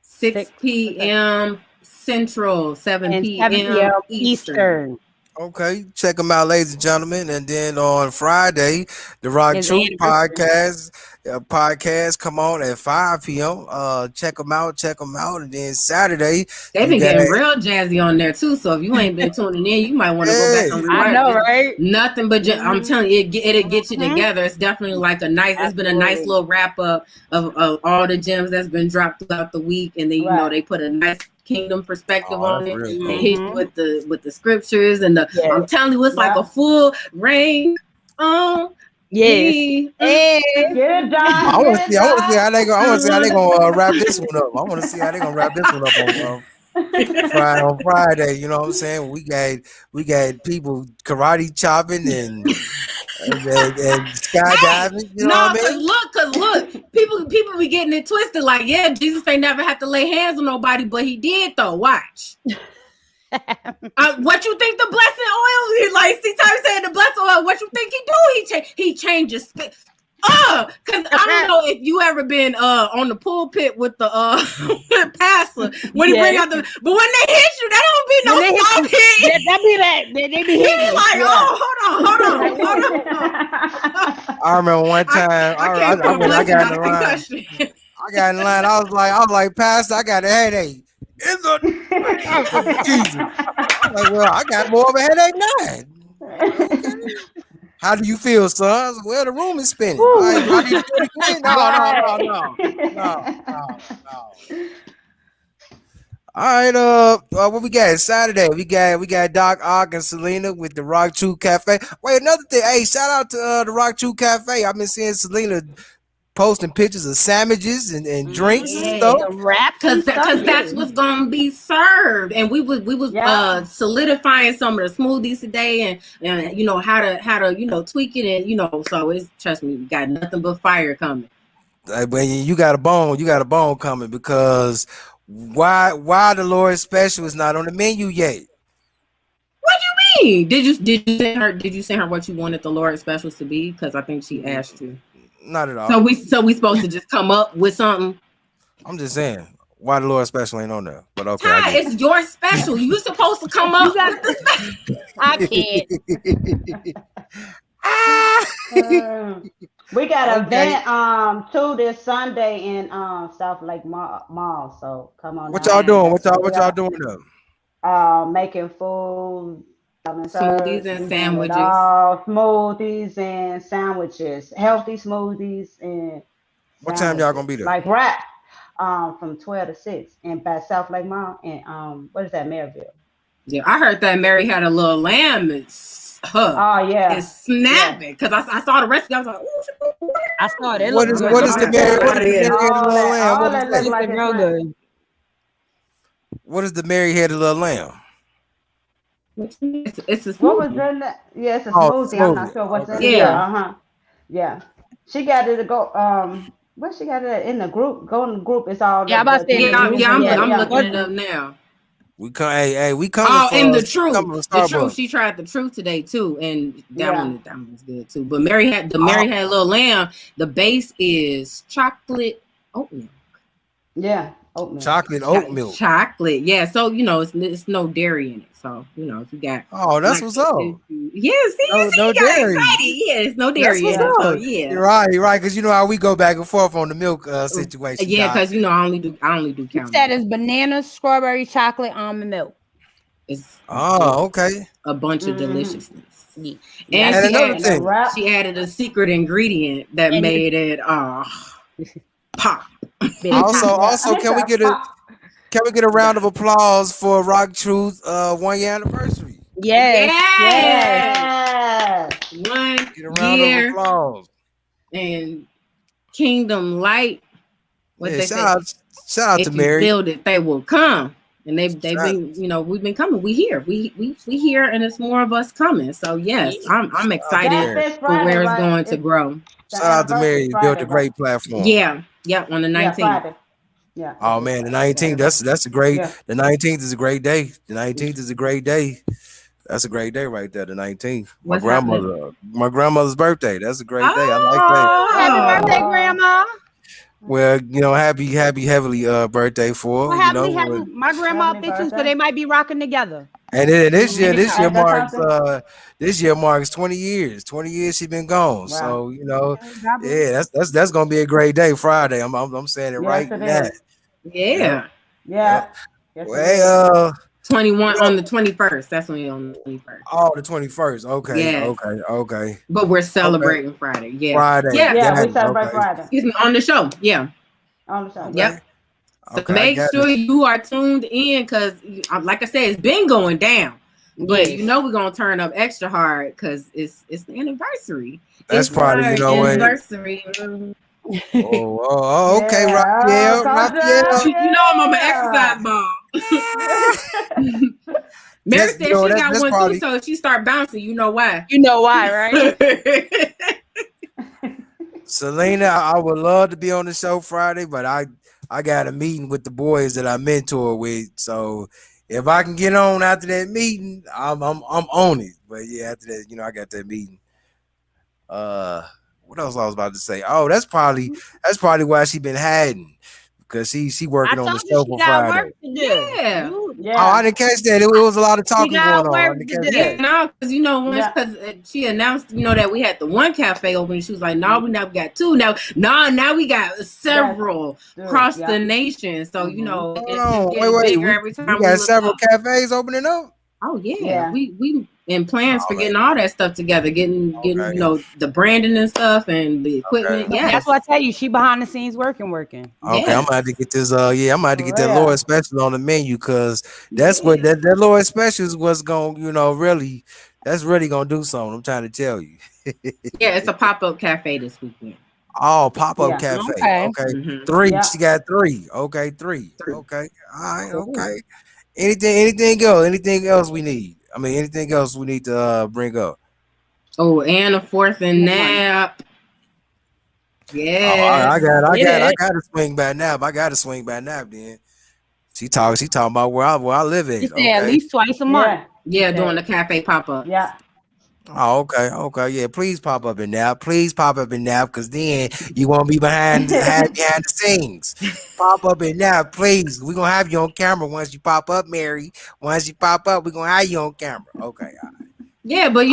6 p.m. Central, 7 And 7 p.m. p.m. Eastern. Eastern. Okay, check them out, ladies and gentlemen. And then on Friday, the Rock His Truth anniversary. podcast come on at 5 p.m. Check them out. And then Saturday, They've you been got getting real jazzy on there too. So if you ain't been tuning in, you might want to go back and I rewind. know, right? Nothing but I'm telling you, it'll get you together. It's definitely like it's been a nice Absolutely. little wrap up of all the gems that's been dropped throughout the week, and then Right. they put a nice kingdom perspective Oh, on that's it. real They cool. hit you with the scriptures and Yes. I'm telling you, it's like a full rain on Yes. me. Hey. Get it done. I want to see. I want to see how they go. I want to see how they Uh-huh. gonna wrap this one up. I want to see how they gonna wrap this one up on Friday. You know what I'm saying? We got people karate chopping and skydiving. You know what I mean? Cause look, people be getting it twisted. Like, yeah, Jesus ain't never had to lay hands on nobody, but he did though. Watch. What you think the blessing oil? Like, see, Tyler saying the blessing oil. What you think he do? He changes. Cause I don't know if you ever been on the pulpit with the pastor when he bring out the, but when they hit you, that don't be no soft hit. That be that they be He hitting. be like, oh, hold on. I remember one time. I got in the line. I got in line. I was like, Pastor, I got a headache. In the Jesus. I'm like, well, I got more of a headache now. Okay. How do you feel, son? I said, well, the room is spinning. All right, do I need to do it again? No. All right, what we got? Saturday, we got Doc Ock and Selena with the Rock True Cafe. Wait, another thing. Hey, shout out to the Rock True Cafe. I've been seeing Selena posting pictures of sandwiches and drinks and stuff. Cause that's what's gonna be served. And we was solidifying some of the smoothies today, and you know how to tweak it, and so it's, trust me, you got nothing but fire coming. When you got a bone coming, because why the Lord Special is not on the menu yet? What do you mean? Did you send her what you wanted the Lord Specials to be? Because I think she asked you. Not at all. So we supposed to just come up with something. I'm just saying, why the Lord Special ain't on there? But okay, Ty, it's your special. You supposed to come up with the special. I can't. We got an event too this Sunday in South Lake Mall. So come on. What y'all doing? What y'all doing though? Making food. Smoothies and sandwiches. Smoothies and sandwiches. Healthy smoothies and what time y'all gonna be there? Like rap. From 12 to 6 and by South Lake Mall and what is that, Maryville? Yeah, I heard that Mary had a little lamb. It's snapping because I saw the recipe. I was like, oh, I saw it. What is the Mary? What is the Mary headed little lamb? It's a smoothie. What was in that? Yeah, it's a smoothie. I'm not sure what's in it. Yeah. She got it to go. Where she got it in the group? Go in the group. It's all. I'm looking it up now. We coming. Oh, and the truth. She tried the truth today too, and that one was good too. But Mary had a little lamb. The base is chocolate oat milk. Yeah, oat milk. Chocolate oat milk. Chocolate. Yeah. So it's no dairy in it. So if you got that's what's up. Yeah, see, you got dairy. Excited. Yeah, it's no dairy in it. So yeah. You're right, because how we go back and forth on the milk situation. Yeah, because I only do count. That is banana, strawberry, chocolate, almond milk. It's Oh, okay. a bunch of deliciousness. Yeah. And And she another added, thing. she added a secret ingredient that And made it pop. Also, can we get a round of applause for Rock Truth 1 year anniversary? Yes. Yes. 1 Get a round year of applause. and Kingdom Light. What Yeah, they say? shout out to If you Mary. build it, they will come. And they've Shout- been, we've been coming. We here. We here, and it's more of us coming. So yes, I'm excited Mary. That's this for Friday, where it's right? going to grow. Shout out to Mary. You built a Friday, great platform. Yeah, on the 19th. Friday. Yeah. Oh man, the 19th. That's a great. Yeah. The 19th is a great day. The 19th is a great day. That's a great day right there. The 19th. What's happening? My grandmother's birthday. That's a great day. I like that. Oh, happy birthday, Grandma. Well, happy heavily birthday for Well, her, happy. My grandma up there too, so they might be rocking together. And then this year Something? marks 20 years. 20 years she been gone. Wow. So, yeah, that's gonna be a great day Friday. I'm saying it right now. Yeah. Yeah. Yes, Well, 21 on the 21st. That's when you're on the 21st. Oh, the 21st. Okay. Yes. Okay. But we're celebrating Friday. Yeah. Friday. Yeah. We celebrate Friday. Excuse me, on the show. Yeah. On the show. Okay. Yep. So Okay, make sure you are tuned in because, like I said, it's been going down. But we're gonna turn up extra hard because it's the anniversary. That's probably anniversary. Oh, okay, Yeah. Raphael. I'm on my exercise ball. Mary said she got one too, so if she start bouncing, you know why. You know why, right? Selena, I would love to be on the show Friday, but I got a meeting with the boys that I mentor with. So if I can get on after that meeting, I'm on it. But yeah, after that, I got that meeting. What else I was about to say? Oh, that's probably why she been hiding. Because she working on the show for Friday. Yeah. Oh, I didn't catch that. It was a lot of talking going on. Because because she announced, that we had the one cafe open. She was like, "No, we now got two. Now we got several across the nation." So it's bigger every time. We got several cafes opening up. Oh yeah. We in plans for getting all that stuff together, getting the branding and stuff and the equipment. Okay. Yeah, that's what I tell you. She behind the scenes working. Okay, I'm gonna have to get this. I'm gonna have to get that Lord Special on the menu because that's what that Lord Special is what's gonna really. That's really gonna do something. I'm trying to tell you. Yeah, it's a pop-up cafe this weekend. Oh, pop-up cafe. Okay. Mm-hmm. 3. Yeah. She got 3. Okay, 3. Okay. All right. Okay. Anything else? Anything else we need? I mean, anything else we need to bring up? Oh, and a fourth and nap. Yeah. Oh, I got to swing by nap. Then. She talking about where I live at. Okay. At least twice a month. Yeah, doing the cafe pop-up. Yeah. Oh, okay. Yeah, please pop up in nap. Because then you won't be behind the scenes. Pop up in nap, please. We're gonna have you on camera once you pop up, Mary. Once you pop up, we're gonna have you on camera. Okay. All right. Yeah, but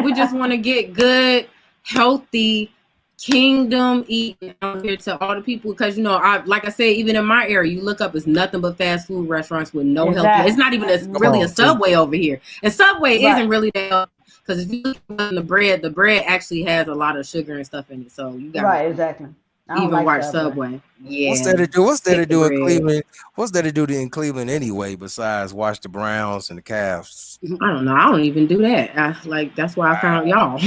we just want to get good, healthy kingdom eating out here to all the people because like I said, even in my area, you look up, it's nothing but fast food restaurants with no healthy. It's not even really a Subway over here, and Subway isn't really that. Because if you look at the bread actually has a lot of sugar and stuff in it. So you got exactly. Even watch Subway. Yeah. What's there to do in Cleveland? What's there to do in Cleveland anyway besides watch the Browns and the Cavs? I don't know. I don't even do that. That's why I found y'all.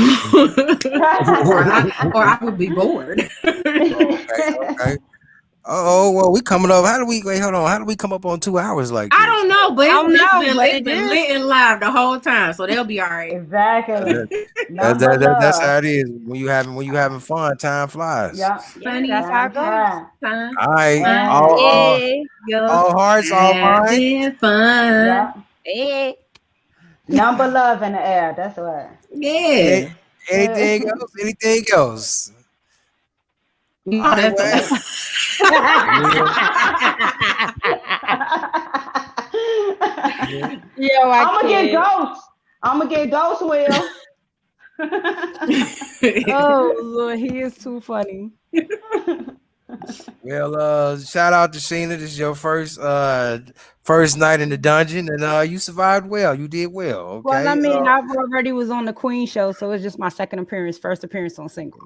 or I would be bored. Okay. Oh well, we coming up. How do we come up on 2 hours like this? I don't know, but it's been lit and live the whole time, so they'll be all right. Exactly. That's how it is. When you having fun, time flies. Yeah, that's how it goes. All right, all hearts, all minds. Fun. Yeah. Hey. Number love in the air. That's right. Yeah. Anything else? Anything else? No, that's I'm gonna get ghosts, Will. Oh Lord, he is too funny. Well, shout out to Sheena. This is your first night in the dungeon, and you survived well. You did well. Well, I Okay. mean, I've already was on the Queen show, so it's just my second appearance, first appearance on singles.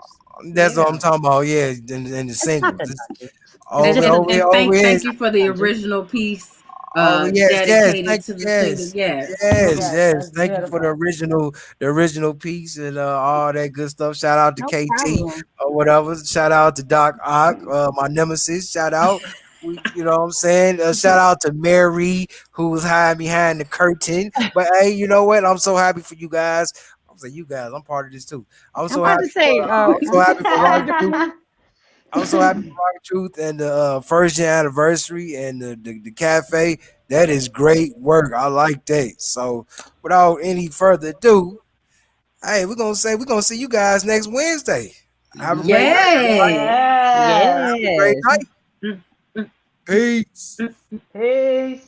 That's what Yeah. I'm talking about. Yeah, and the It's not singles. the This, Dungeons. It's over, just And, over, and over thank here. thank you for the Dungeons. original piece Oh yes, yes, dedicated thank to the single. yes, Yes. yes, Yes, yes. that's Thank you for beautiful. the original piece and all that good stuff. Shout out to No KT problem. or whatever. Shout out to Doc Ock, my nemesis. Shout out. You know what I'm saying? Shout out to Mary who was hiding behind the curtain. But hey, you know what? I'm so happy for you guys. I'm saying you guys. I'm part of this too. I'm I'm so about to happy for. say, I'm so happy for Rock Truth. Andrew, I'm so happy for Rock Truth and the first year anniversary and the cafe. That is great work. I like that. So without any further ado, hey, we're gonna see you guys next Wednesday. Have a great night, everybody. Yay. Yes. Have a great yes. night. Mm, mm, Peace. mm. Peace.